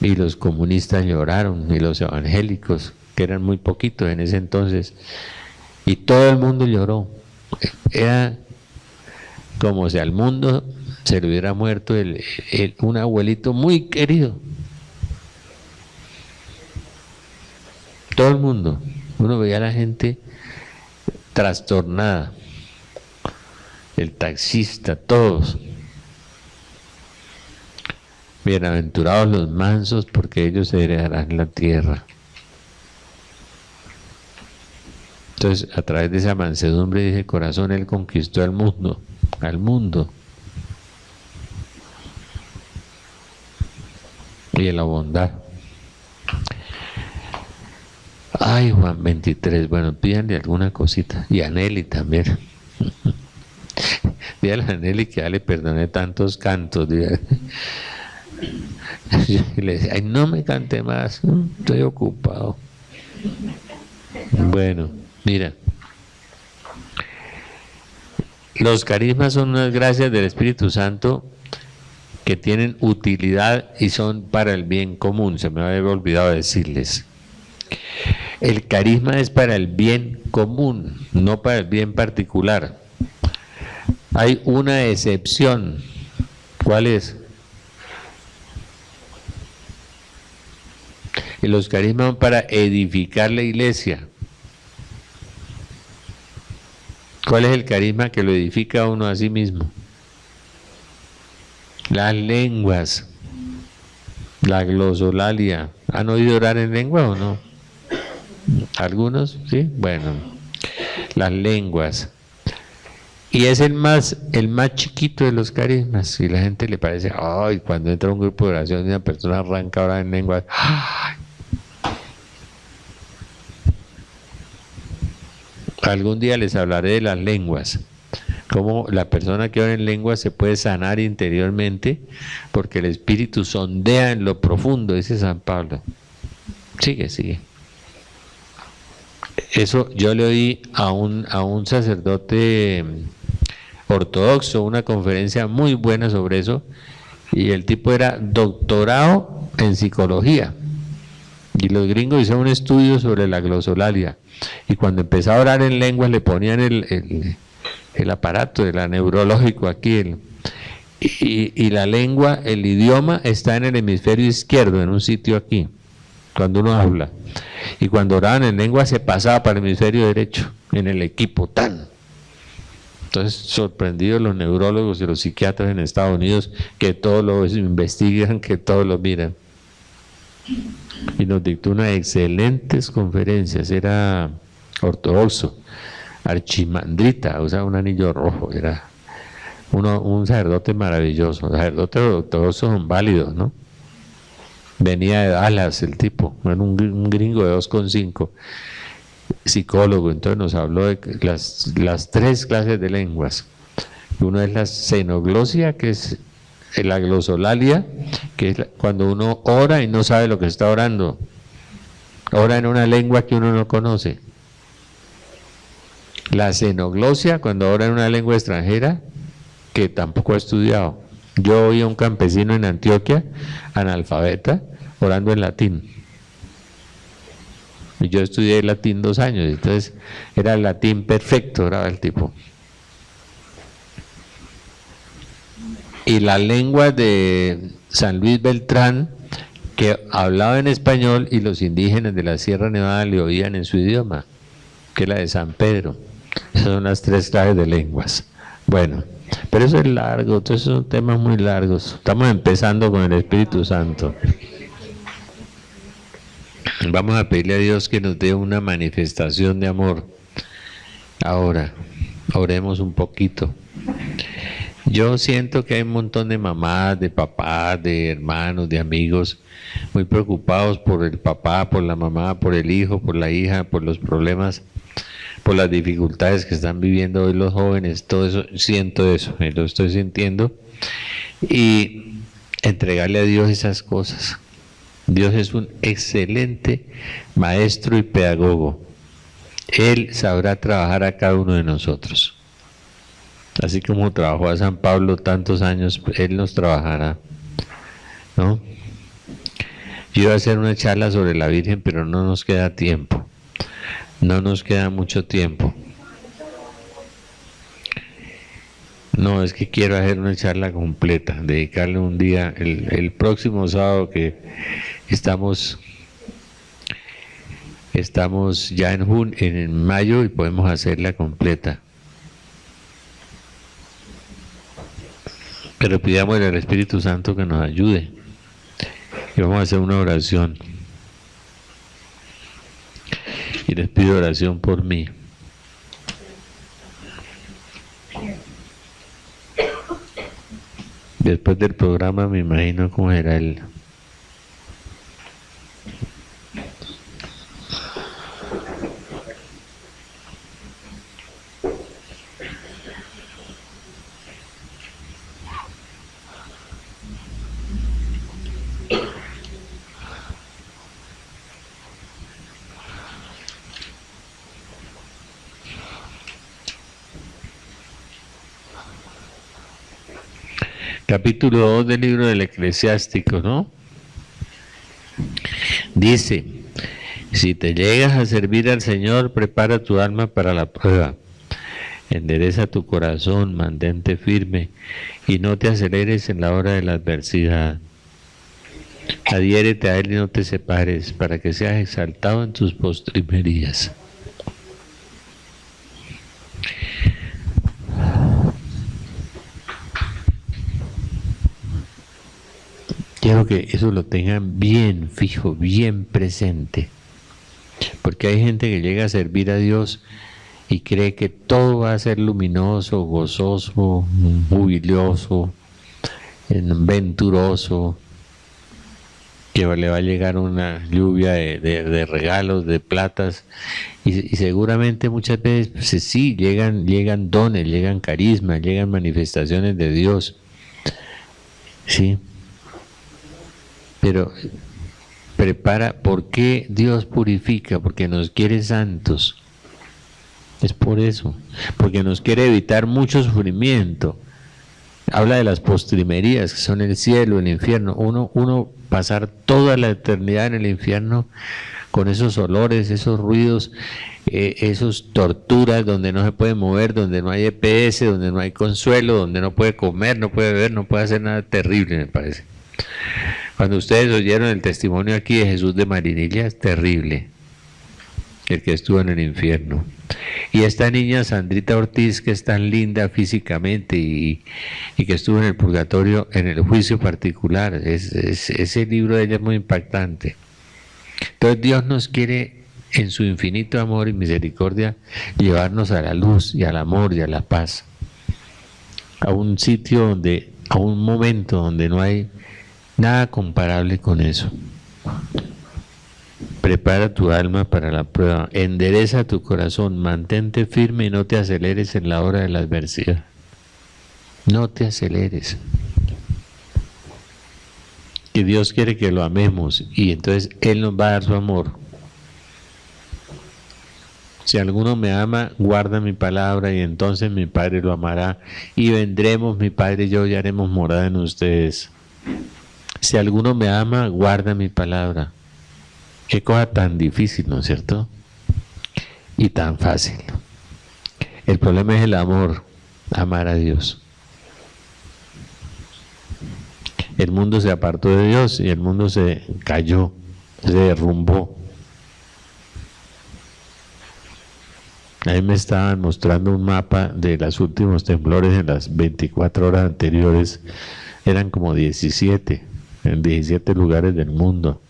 A: Y los comunistas lloraron, y los evangélicos, que eran muy poquitos en ese entonces, y todo el mundo lloró. Era como si al mundo se le hubiera muerto un abuelito muy querido. Todo el mundo. Uno veía a la gente trastornada, el taxista, todos. Bienaventurados los mansos, porque ellos heredarán la tierra. Entonces, a través de esa mansedumbre de ese corazón, Él conquistó al mundo. Y en la bondad. Ay, Juan 23, bueno, pídanle alguna cosita. Y a Nelly también. Dígale a Nelly que ya le perdoné tantos cantos. Dígale. Y le decía, ay, no me cante más, estoy ocupado. Bueno, mira, los carismas son unas gracias del Espíritu Santo que tienen utilidad y son para el bien común. Se me había olvidado decirles. El carisma es para el bien común, no para el bien particular. Hay una excepción. ¿Cuál es? Y los carismas son para edificar la iglesia. ¿Cuál es el carisma que lo edifica a uno a sí mismo? Las lenguas, la glosolalia. ¿Han oído orar en lengua o no? ¿Algunos? Sí. Bueno, las lenguas. Y es el más chiquito de los carismas. Y la gente le parece, ay, cuando entra un grupo de oración y una persona arranca a orar en lenguas, ¡ay! Algún día les hablaré de las lenguas, cómo la persona que ora en lenguas se puede sanar interiormente, porque el Espíritu sondea en lo profundo, dice San Pablo. Sigue. Eso yo le oí a un sacerdote ortodoxo, una conferencia muy buena sobre eso, y el tipo era doctorado en psicología. Y los gringos hicieron un estudio sobre la glosolalia. Y cuando empezó a orar en lenguas le ponían el aparato, el neurológico aquí. Y la lengua, el idioma está en el hemisferio izquierdo, en un sitio aquí, cuando uno habla. Y cuando oraban en lengua se pasaba para el hemisferio derecho, en el equipo, ¡tan! Entonces, sorprendidos los neurólogos y los psiquiatras en Estados Unidos, que todos lo investigan, que todos lo miran. Y nos dictó unas excelentes conferencias. Era ortodoxo, archimandrita, o sea, un anillo rojo. Era un sacerdote maravilloso. Los sacerdotes ortodoxos son válidos, ¿no? Venía de Dallas el tipo, era un gringo de 2,5, psicólogo. Entonces nos habló de las 3 clases de lenguas. Uno es la xenoglosia, que es la glosolalia, que es cuando uno ora y no sabe lo que está orando. Ora en una lengua que uno no conoce. La xenoglosia, cuando ora en una lengua extranjera que tampoco ha estudiado. Yo oí a un campesino en Antioquia, analfabeta, orando en latín. Y yo estudié latín 2 años, entonces era el latín perfecto, oraba el tipo. Y la lengua de San Luis Beltrán, que hablaba en español y los indígenas de la Sierra Nevada le oían en su idioma, que es la de San Pedro. Esas son las 3 clases de lenguas. Bueno, pero eso es largo, entonces son temas muy largos. Estamos empezando con el Espíritu Santo. Vamos a pedirle a Dios que nos dé una manifestación de amor. Ahora, oremos un poquito. Yo siento que hay un montón de mamás, de papás, de hermanos, de amigos muy preocupados por el papá, por la mamá, por el hijo, por la hija, por los problemas, por las dificultades que están viviendo hoy los jóvenes. Todo eso, siento eso, lo estoy sintiendo. Y entregarle a Dios esas cosas. Dios es un excelente maestro y pedagogo. Él sabrá trabajar a cada uno de nosotros. Así como trabajó a San Pablo tantos años, Él nos trabajará, ¿no? Yo iba a hacer una charla sobre la Virgen, pero no nos queda tiempo. No nos queda mucho tiempo. No, es que quiero hacer una charla completa, dedicarle un día, el próximo sábado que estamos ya en mayo y podemos hacerla completa. Pero pidámosle al Espíritu Santo que nos ayude. Y vamos a hacer una oración. Y les pido oración por mí. Después del programa me imagino cómo era el... Capítulo 2 del libro del Eclesiástico, ¿no? Dice, si te llegas a servir al Señor, prepara tu alma para la prueba. Endereza tu corazón, mantente firme y no te aceleres en la hora de la adversidad. Adhiérete a Él y no te separes, para que seas exaltado en tus postrimerías. Quiero que eso lo tengan bien fijo, bien presente. Porque hay gente que llega a servir a Dios y cree que todo va a ser luminoso, gozoso, jubilioso, venturoso, que le va a llegar una lluvia de regalos, de platas, y seguramente muchas veces pues, sí, llegan dones, llegan carismas, llegan manifestaciones de Dios, sí. Pero prepara, ¿por qué Dios purifica? Porque nos quiere santos. Es por eso, porque nos quiere evitar mucho sufrimiento. Habla de las postrimerías, que son el cielo, el infierno. Uno pasar toda la eternidad en el infierno con esos olores, esos ruidos, esos torturas donde no se puede mover, donde no hay EPS, donde no hay consuelo, donde no puede comer, no puede beber, no puede hacer nada terrible, me parece. Cuando ustedes oyeron el testimonio aquí de Jesús de Marinilla, es terrible, el que estuvo en el infierno. Y esta niña Sandrita Ortiz, que es tan linda físicamente y que estuvo en el purgatorio, en el juicio particular, ese libro de ella es muy impactante. Entonces Dios nos quiere, en su infinito amor y misericordia, llevarnos a la luz y al amor y a la paz, a un sitio donde, a un momento donde no hay nada comparable con eso. Prepara tu alma para la prueba, endereza tu corazón, mantente firme y no te aceleres en la hora de la adversidad. No te aceleres. Que Dios quiere que lo amemos y entonces Él nos va a dar su amor. Si alguno me ama, guarda mi palabra y entonces mi Padre lo amará y vendremos mi Padre y yo y haremos morada en ustedes. Si alguno me ama, guarda mi palabra. Qué cosa tan difícil, ¿no es cierto? Y tan fácil. El problema es el amor, amar a Dios. El mundo se apartó de Dios y el mundo se cayó, se derrumbó. Ahí me estaban mostrando un mapa de los últimos temblores en las 24 horas anteriores. Eran como 17, en 17 lugares del mundo.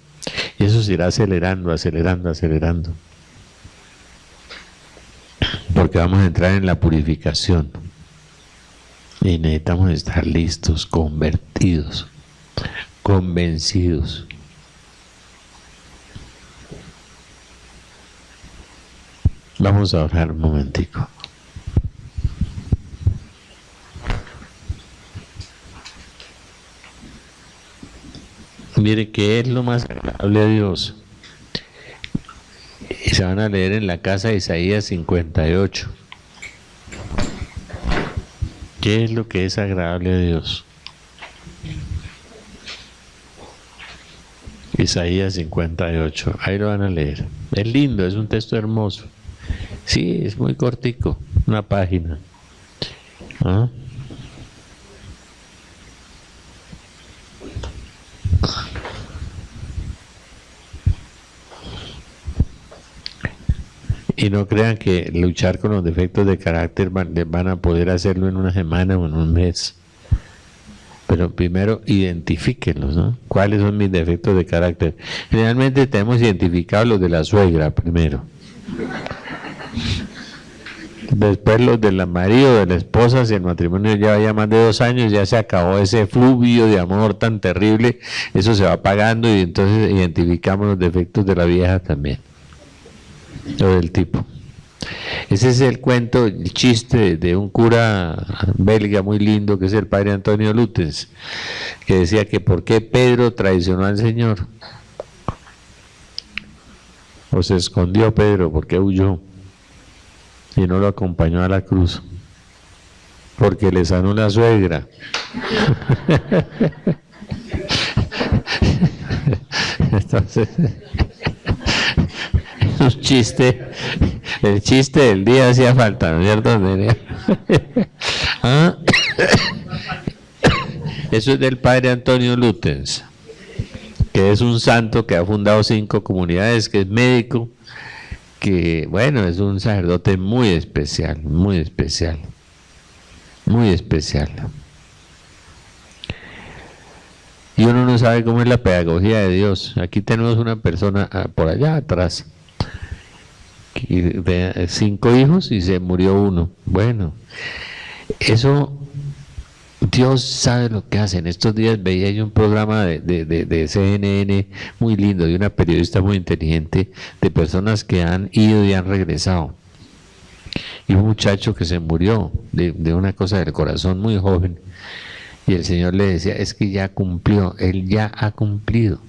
A: Y eso se irá acelerando, acelerando, acelerando. Porque vamos a entrar en la purificación. Y necesitamos estar listos, convertidos, convencidos. Vamos a orar un momentico. Mire, ¿qué es lo más agradable a Dios? Y se van a leer en la casa de Isaías 58. ¿Qué es lo que es agradable a Dios? Isaías 58. Ahí lo van a leer. Es lindo, es un texto hermoso. Sí, es muy cortico, una página. ¿Ah? Y no crean que luchar con los defectos de carácter van a poder hacerlo en una semana o en un mes. Pero primero identifíquenlos, ¿no? ¿Cuáles son mis defectos de carácter? Generalmente tenemos identificados los de la suegra primero. Después los del marido, de la esposa, si el matrimonio lleva ya más de 2 años, ya se acabó ese fluvio de amor tan terrible, eso se va apagando y entonces identificamos los defectos de la vieja también. O del tipo. Ese es el cuento, el chiste de un cura belga muy lindo que es el padre Antonio Lutens, que decía que por qué Pedro traicionó al Señor. O se escondió Pedro, ¿por qué huyó? Y no lo acompañó a la cruz. Porque le sanó la suegra. Entonces, un chiste, el chiste del día hacía falta, ¿no es cierto? ¿Ah? Eso es del padre Antonio Lutens, que es un santo que ha fundado 5 comunidades, que es médico, que bueno, es un sacerdote muy especial, muy especial, muy especial. Y uno no sabe cómo es la pedagogía de Dios. Aquí tenemos una persona por allá atrás, de 5 hijos y se murió uno. Bueno, eso Dios sabe lo que hace. En estos días veía yo un programa de CNN muy lindo, de una periodista muy inteligente, de personas que han ido y han regresado. Y un muchacho que se murió de una cosa del corazón muy joven. Y el Señor le decía, es que ya cumplió, Él ya ha cumplido.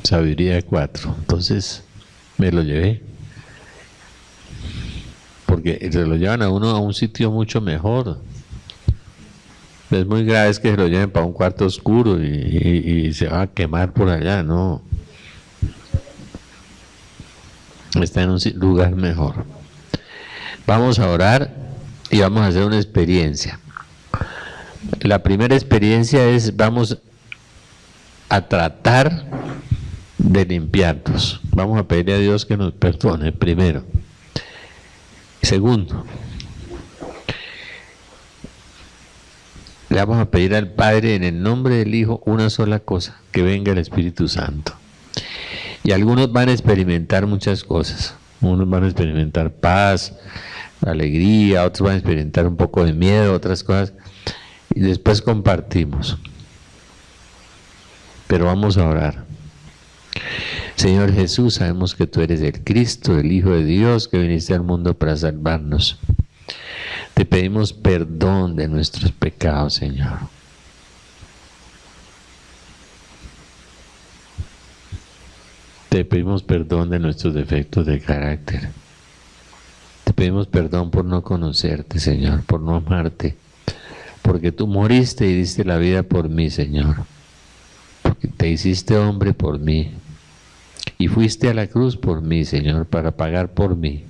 A: Sabiduría 4. Entonces me lo llevé. Porque se lo llevan a uno a un sitio mucho mejor. Es muy grave es que se lo lleven para un cuarto oscuro y se va a quemar por allá, no. Está en un lugar mejor. Vamos a orar y vamos a hacer una experiencia. La primera experiencia es, vamos a tratar de limpiarnos. Vamos a pedirle a Dios que nos perdone primero. Segundo, le vamos a pedir al Padre en el nombre del Hijo una sola cosa, que venga el Espíritu Santo. Y algunos van a experimentar muchas cosas. Unos van a experimentar paz, alegría, otros van a experimentar un poco de miedo, otras cosas. Y después compartimos. Pero vamos a orar. Señor Jesús, sabemos que tú eres el Cristo, el Hijo de Dios, que viniste al mundo para salvarnos. Te pedimos perdón de nuestros pecados, Señor. Te pedimos perdón de nuestros defectos de carácter. Te pedimos perdón por no conocerte, Señor, por no amarte. Porque tú moriste y diste la vida por mí, Señor. Porque te hiciste hombre por mí. Y fuiste a la cruz por mí, Señor, para pagar por mí.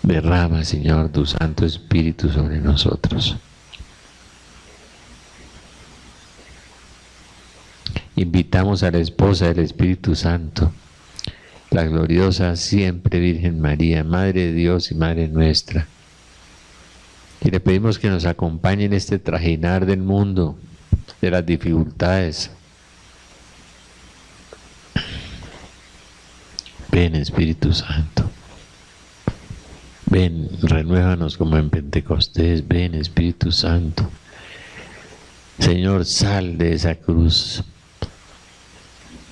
A: Derrama, Señor, tu Santo Espíritu sobre nosotros. Invitamos a la esposa del Espíritu Santo, la gloriosa siempre Virgen María, Madre de Dios y Madre nuestra. Y le pedimos que nos acompañe en este trajinar del mundo, de las dificultades. Ven, Espíritu Santo. Ven, renuévanos como en Pentecostés. Ven, Espíritu Santo. Señor, sal de esa cruz.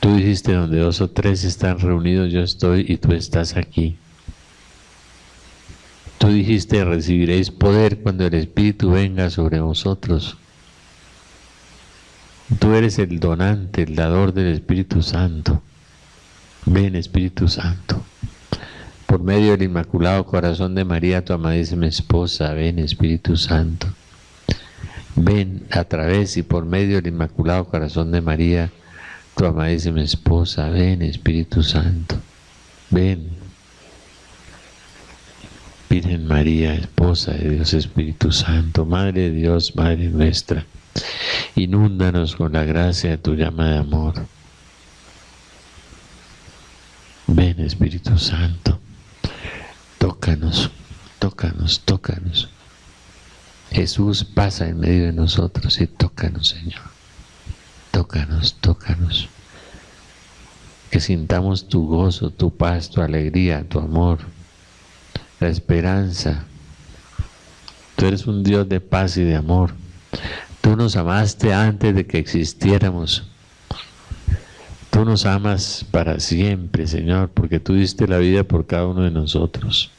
A: Tú dijiste, donde 2 o 3 están reunidos, yo estoy y tú estás aquí. Tú dijiste, recibiréis poder cuando el Espíritu venga sobre vosotros. Tú eres el donante, el dador del Espíritu Santo. Ven, Espíritu Santo. Por medio del Inmaculado Corazón de María, tu amadísima esposa, ven, Espíritu Santo. Ven a través y por medio del Inmaculado Corazón de María, tu amadísima esposa, ven, Espíritu Santo. Ven. Virgen María, esposa de Dios Espíritu Santo, Madre de Dios, Madre nuestra, inúndanos con la gracia de tu llama de amor. Ven, Espíritu Santo. Tócanos, tócanos, tócanos. Jesús pasa en medio de nosotros y tócanos, Señor. Tócanos, tócanos. Que sintamos tu gozo, tu paz, tu alegría, tu amor, la esperanza. Tú eres un Dios de paz y de amor. Tú nos amaste antes de que existiéramos. Tú nos amas para siempre, Señor, porque tú diste la vida por cada uno de nosotros.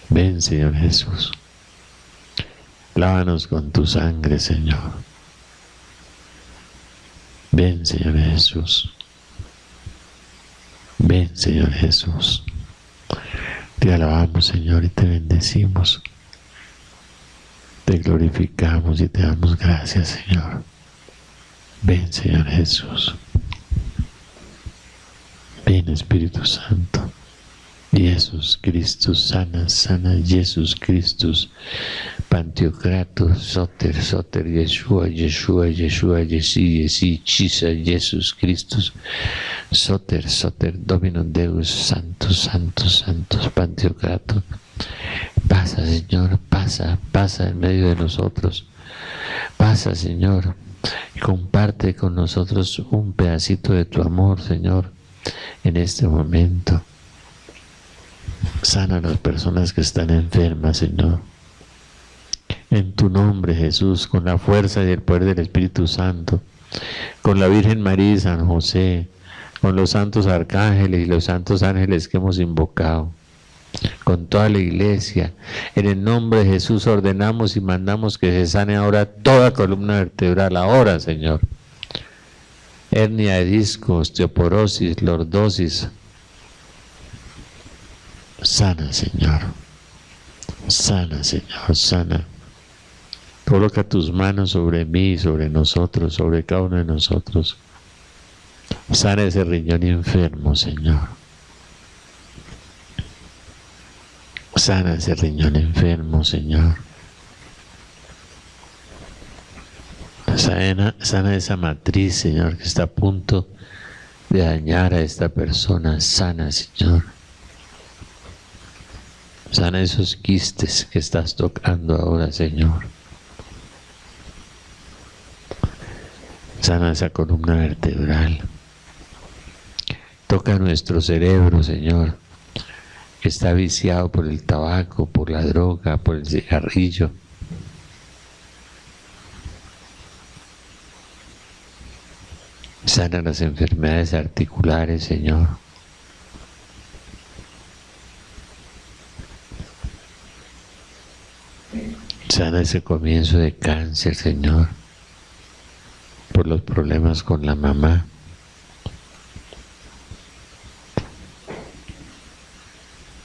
A: Ven, Señor Jesús. Lávanos con tu sangre, Señor. Ven, Señor Jesús. Ven, Señor Jesús. Te alabamos, Señor, y te bendecimos. Te glorificamos y te damos gracias, Señor. Ven, Señor Jesús. Ven, Espíritu Santo. Jesús Cristo, sana, sana, Jesús Cristo, Pantocrator, Soter, Soter, Yeshua, Yeshua, Yeshua, Yesi, Yesi, Chisa, Jesús Cristo, Soter, Soter, Domino Deus, Santos, Santos, Santos, Pantocrator. Pasa, Señor, pasa, pasa en medio de nosotros. Pasa, Señor, y comparte con nosotros un pedacito de tu amor, Señor, en este momento. Sana a las personas que están enfermas, Señor. En tu nombre, Jesús, con la fuerza y el poder del Espíritu Santo, con la Virgen María y San José, con los santos arcángeles y los santos ángeles que hemos invocado, con toda la iglesia, en el nombre de Jesús ordenamos y mandamos que se sane ahora toda columna vertebral, ahora, Señor. Hernia de disco, osteoporosis, lordosis. Sana, Señor. Sana, Señor, sana. Coloca tus manos sobre mí, sobre nosotros, sobre cada uno de nosotros. Sana ese riñón enfermo, Señor. Sana ese riñón enfermo, Señor. Sana esa matriz, Señor, que está a punto de dañar a esta persona. Sana, Señor. Sana esos quistes que estás tocando ahora, Señor. Sana esa columna vertebral. Toca nuestro cerebro, Señor, que está viciado por el tabaco, por la droga, por el cigarrillo. Sana las enfermedades articulares, Señor. Sana ese comienzo de cáncer, Señor, por los problemas con la mamá.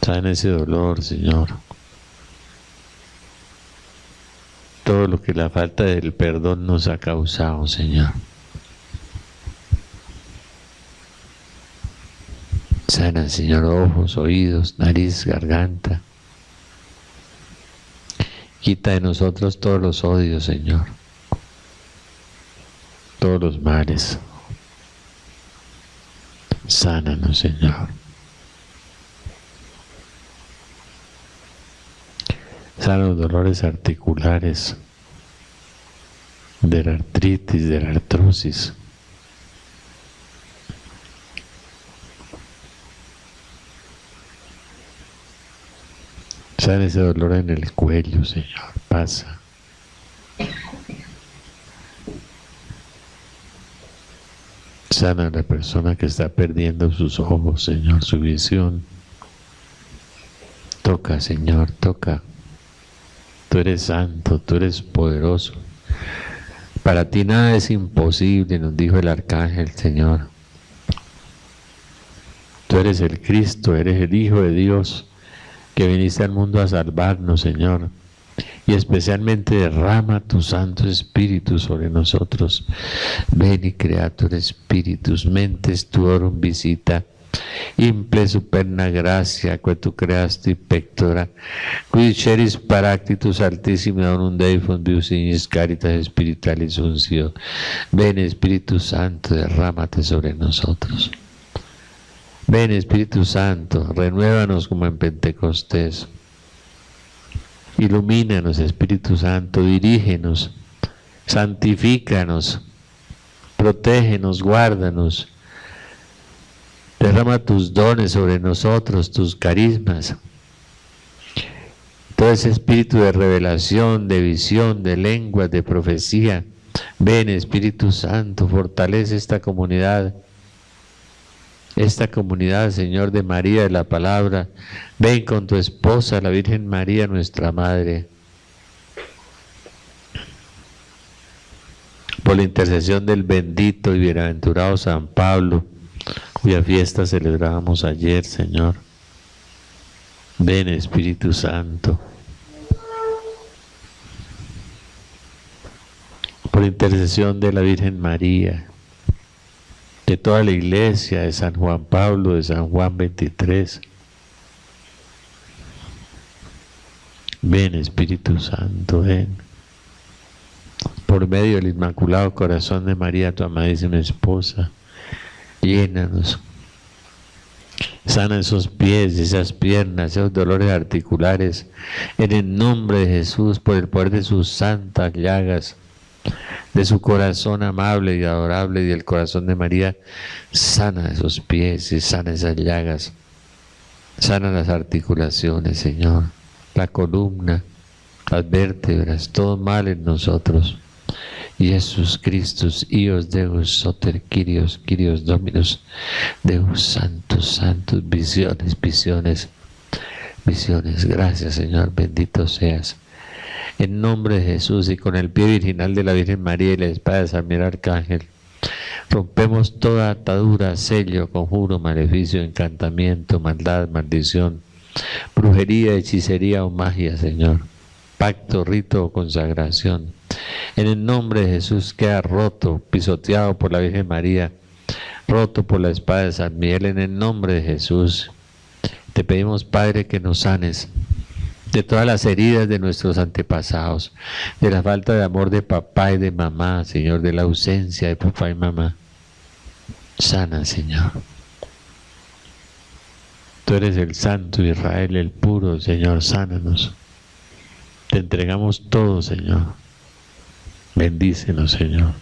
A: Sana ese dolor, Señor. Todo lo que la falta del perdón nos ha causado, Señor. Sana, Señor, ojos, oídos, nariz, garganta. Quita de nosotros todos los odios, Señor. Todos los males. Sánanos, Señor. Sana los dolores articulares, de la artritis, de la artrosis. Sana ese dolor en el cuello, Señor. Pasa. Sana a la persona que está perdiendo sus ojos, Señor, su visión. Toca, Señor, toca. Tú eres santo, tú eres poderoso. Para ti nada es imposible, nos dijo el arcángel, Señor. Tú eres el Cristo, eres el Hijo de Dios, que viniste al mundo a salvarnos, Señor. Y especialmente derrama tu Santo Espíritu sobre nosotros. Veni Creator Spiritus, mentes tuorum visita, imple superna gracia, que tu creasti pectora, qui ceris paractitus altissimi donum Dei fundius ignis caritas spiritualis uncio. Ven Espíritu Santo, derrámate sobre nosotros. Ven Espíritu Santo, renuévanos como en Pentecostés. Ilumínanos, Espíritu Santo, dirígenos, santifícanos, protégenos, guárdanos. Derrama tus dones sobre nosotros, tus carismas. Todo ese espíritu de revelación, de visión, de lenguas, de profecía. Ven, Espíritu Santo, fortalece esta comunidad, Señor, de María de la Palabra. Ven con tu esposa, la Virgen María, nuestra Madre. Por la intercesión del bendito y bienaventurado San Pablo, cuya fiesta celebrábamos ayer, Señor. Ven, Espíritu Santo. Por intercesión de la Virgen María, de toda la iglesia, de San Juan Pablo, de San Juan 23. Ven, Espíritu Santo, ven. Por medio del Inmaculado Corazón de María, tu amadísima esposa, llénanos. Sana esos pies, esas piernas, esos dolores articulares, en el nombre de Jesús, por el poder de sus santas llagas, de su corazón amable y adorable y del corazón de María. Sana esos pies y sana esas llagas. Sana las articulaciones, Señor, la columna, las vértebras, todo mal en nosotros. Jesús Christus, Ios Deus Soter Kyrios, Kyrios Dominus, Deus Santos, Santos, visiones, visiones, visiones. Gracias, Señor, bendito seas. En nombre de Jesús y con el pie virginal de la Virgen María y la espada de San Miguel Arcángel, rompemos toda atadura, sello, conjuro, maleficio, encantamiento, maldad, maldición, brujería, hechicería o magia, Señor. Pacto, rito o consagración. En el nombre de Jesús queda roto, pisoteado por la Virgen María, roto por la espada de San Miguel. En el nombre de Jesús te pedimos, Padre, que nos sanes de todas las heridas de nuestros antepasados, de la falta de amor de papá y de mamá, Señor, de la ausencia de papá y mamá. Sana, Señor. Tú eres el Santo Israel, el puro, Señor, sánanos. Te entregamos todo, Señor. Bendícenos, Señor.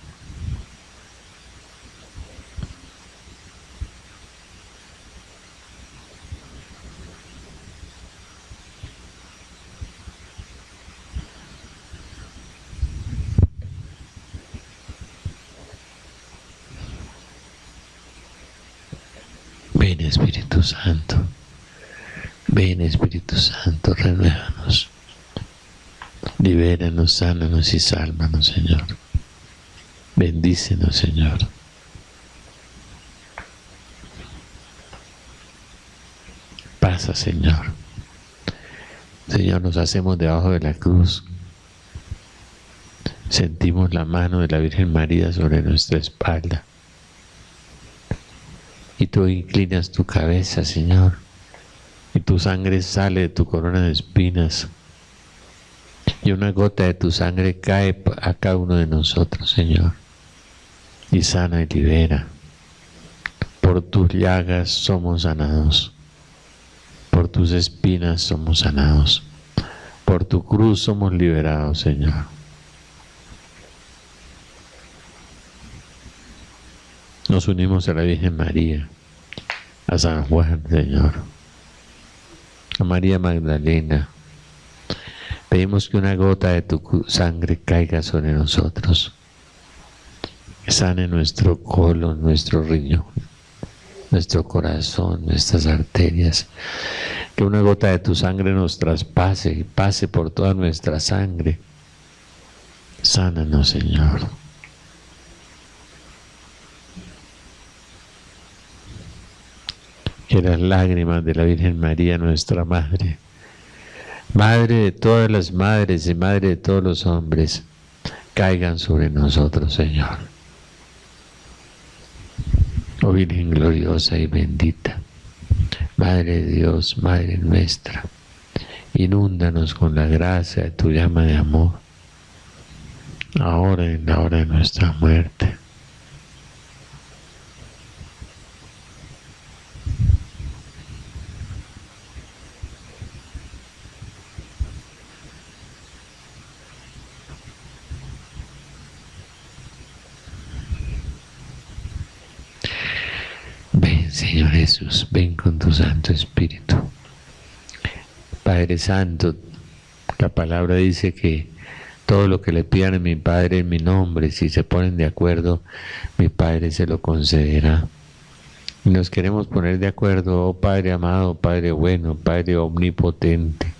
A: Ven, Espíritu Santo. Ven, Espíritu Santo, renuévanos. Libéranos, sánanos y sálvanos, Señor. Bendícenos, Señor. Pasa, Señor. Señor, nos hacemos debajo de la cruz. Sentimos la mano de la Virgen María sobre nuestra espalda. Y tú inclinas tu cabeza, Señor. Y tu sangre sale de tu corona de espinas. Y una gota de tu sangre cae a cada uno de nosotros, Señor. Y sana y libera. Por tus llagas somos sanados. Por tus espinas somos sanados. Por tu cruz somos liberados, Señor. Nos unimos a la Virgen María, a San Juan, Señor, a María Magdalena, Pedimos que una gota de tu sangre caiga sobre nosotros. Sane nuestro colon, nuestro riñón, nuestro corazón, nuestras arterias. Que una gota de tu sangre nos traspase y pase por toda nuestra sangre. Sánanos, Señor. Que las lágrimas de la Virgen María, nuestra Madre, Madre de todas las madres y Madre de todos los hombres, caigan sobre nosotros, Señor. Oh Virgen gloriosa y bendita, Madre de Dios, Madre nuestra, inúndanos con la gracia de tu llama de amor, ahora y en la hora de nuestra muerte. Ven, Señor Jesús, ven con tu Santo Espíritu. Padre Santo, la palabra dice que todo lo que le pidan a mi Padre en mi nombre, si se ponen de acuerdo, mi Padre se lo concederá. Y nos queremos poner de acuerdo, oh Padre amado, Padre bueno, Padre omnipotente,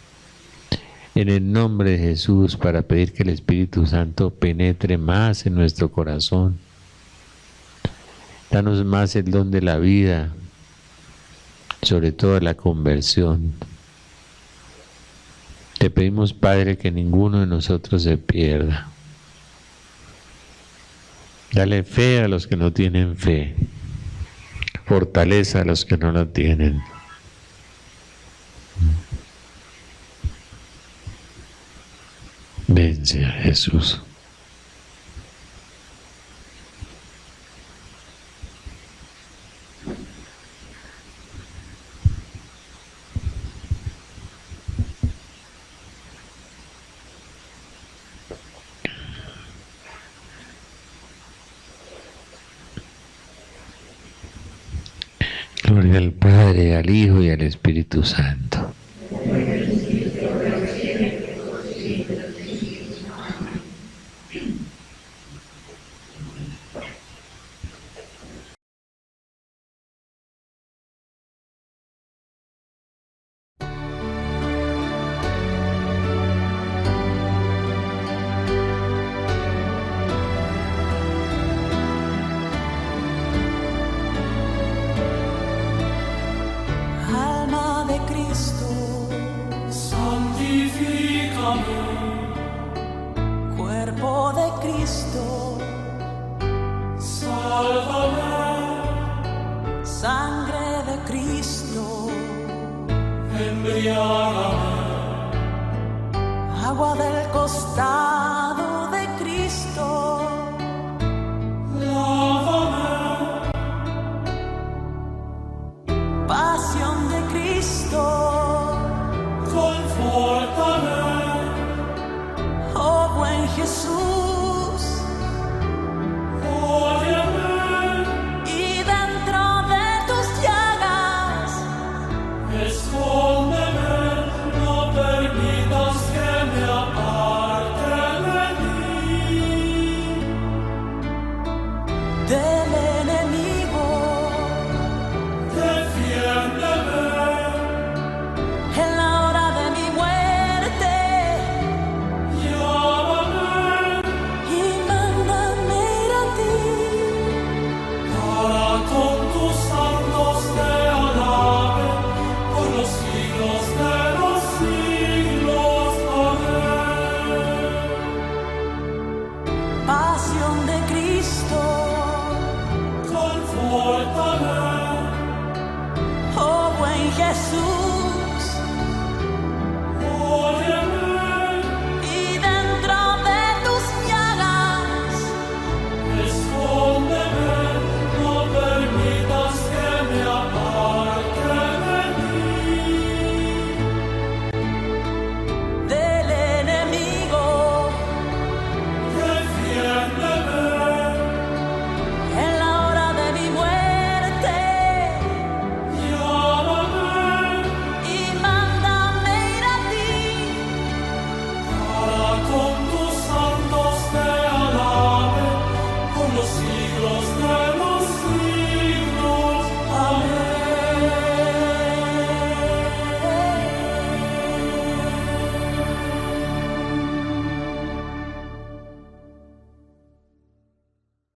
A: en el nombre de Jesús, para pedir que el Espíritu Santo penetre más en nuestro corazón. Danos más el don de la vida, sobre todo la conversión. Te pedimos, Padre, que ninguno de nosotros se pierda. Dale fe a los que no tienen fe, fortaleza a los que no la tienen. Ven, Señor Jesús. Gloria al Padre, al Hijo y al Espíritu Santo.
C: Cuerpo de Cristo, sálvame. Sangre de Cristo, embriágame. Agua del costado de Cristo, lávame. Pasión de Cristo, confórtame. Oh buen Jesús, óyeme, y dentro de tus llagas, escóndeme, no permitas que me aparte de ti, del enemigo, defiéndeme. En la hora de mi muerte, Jesús.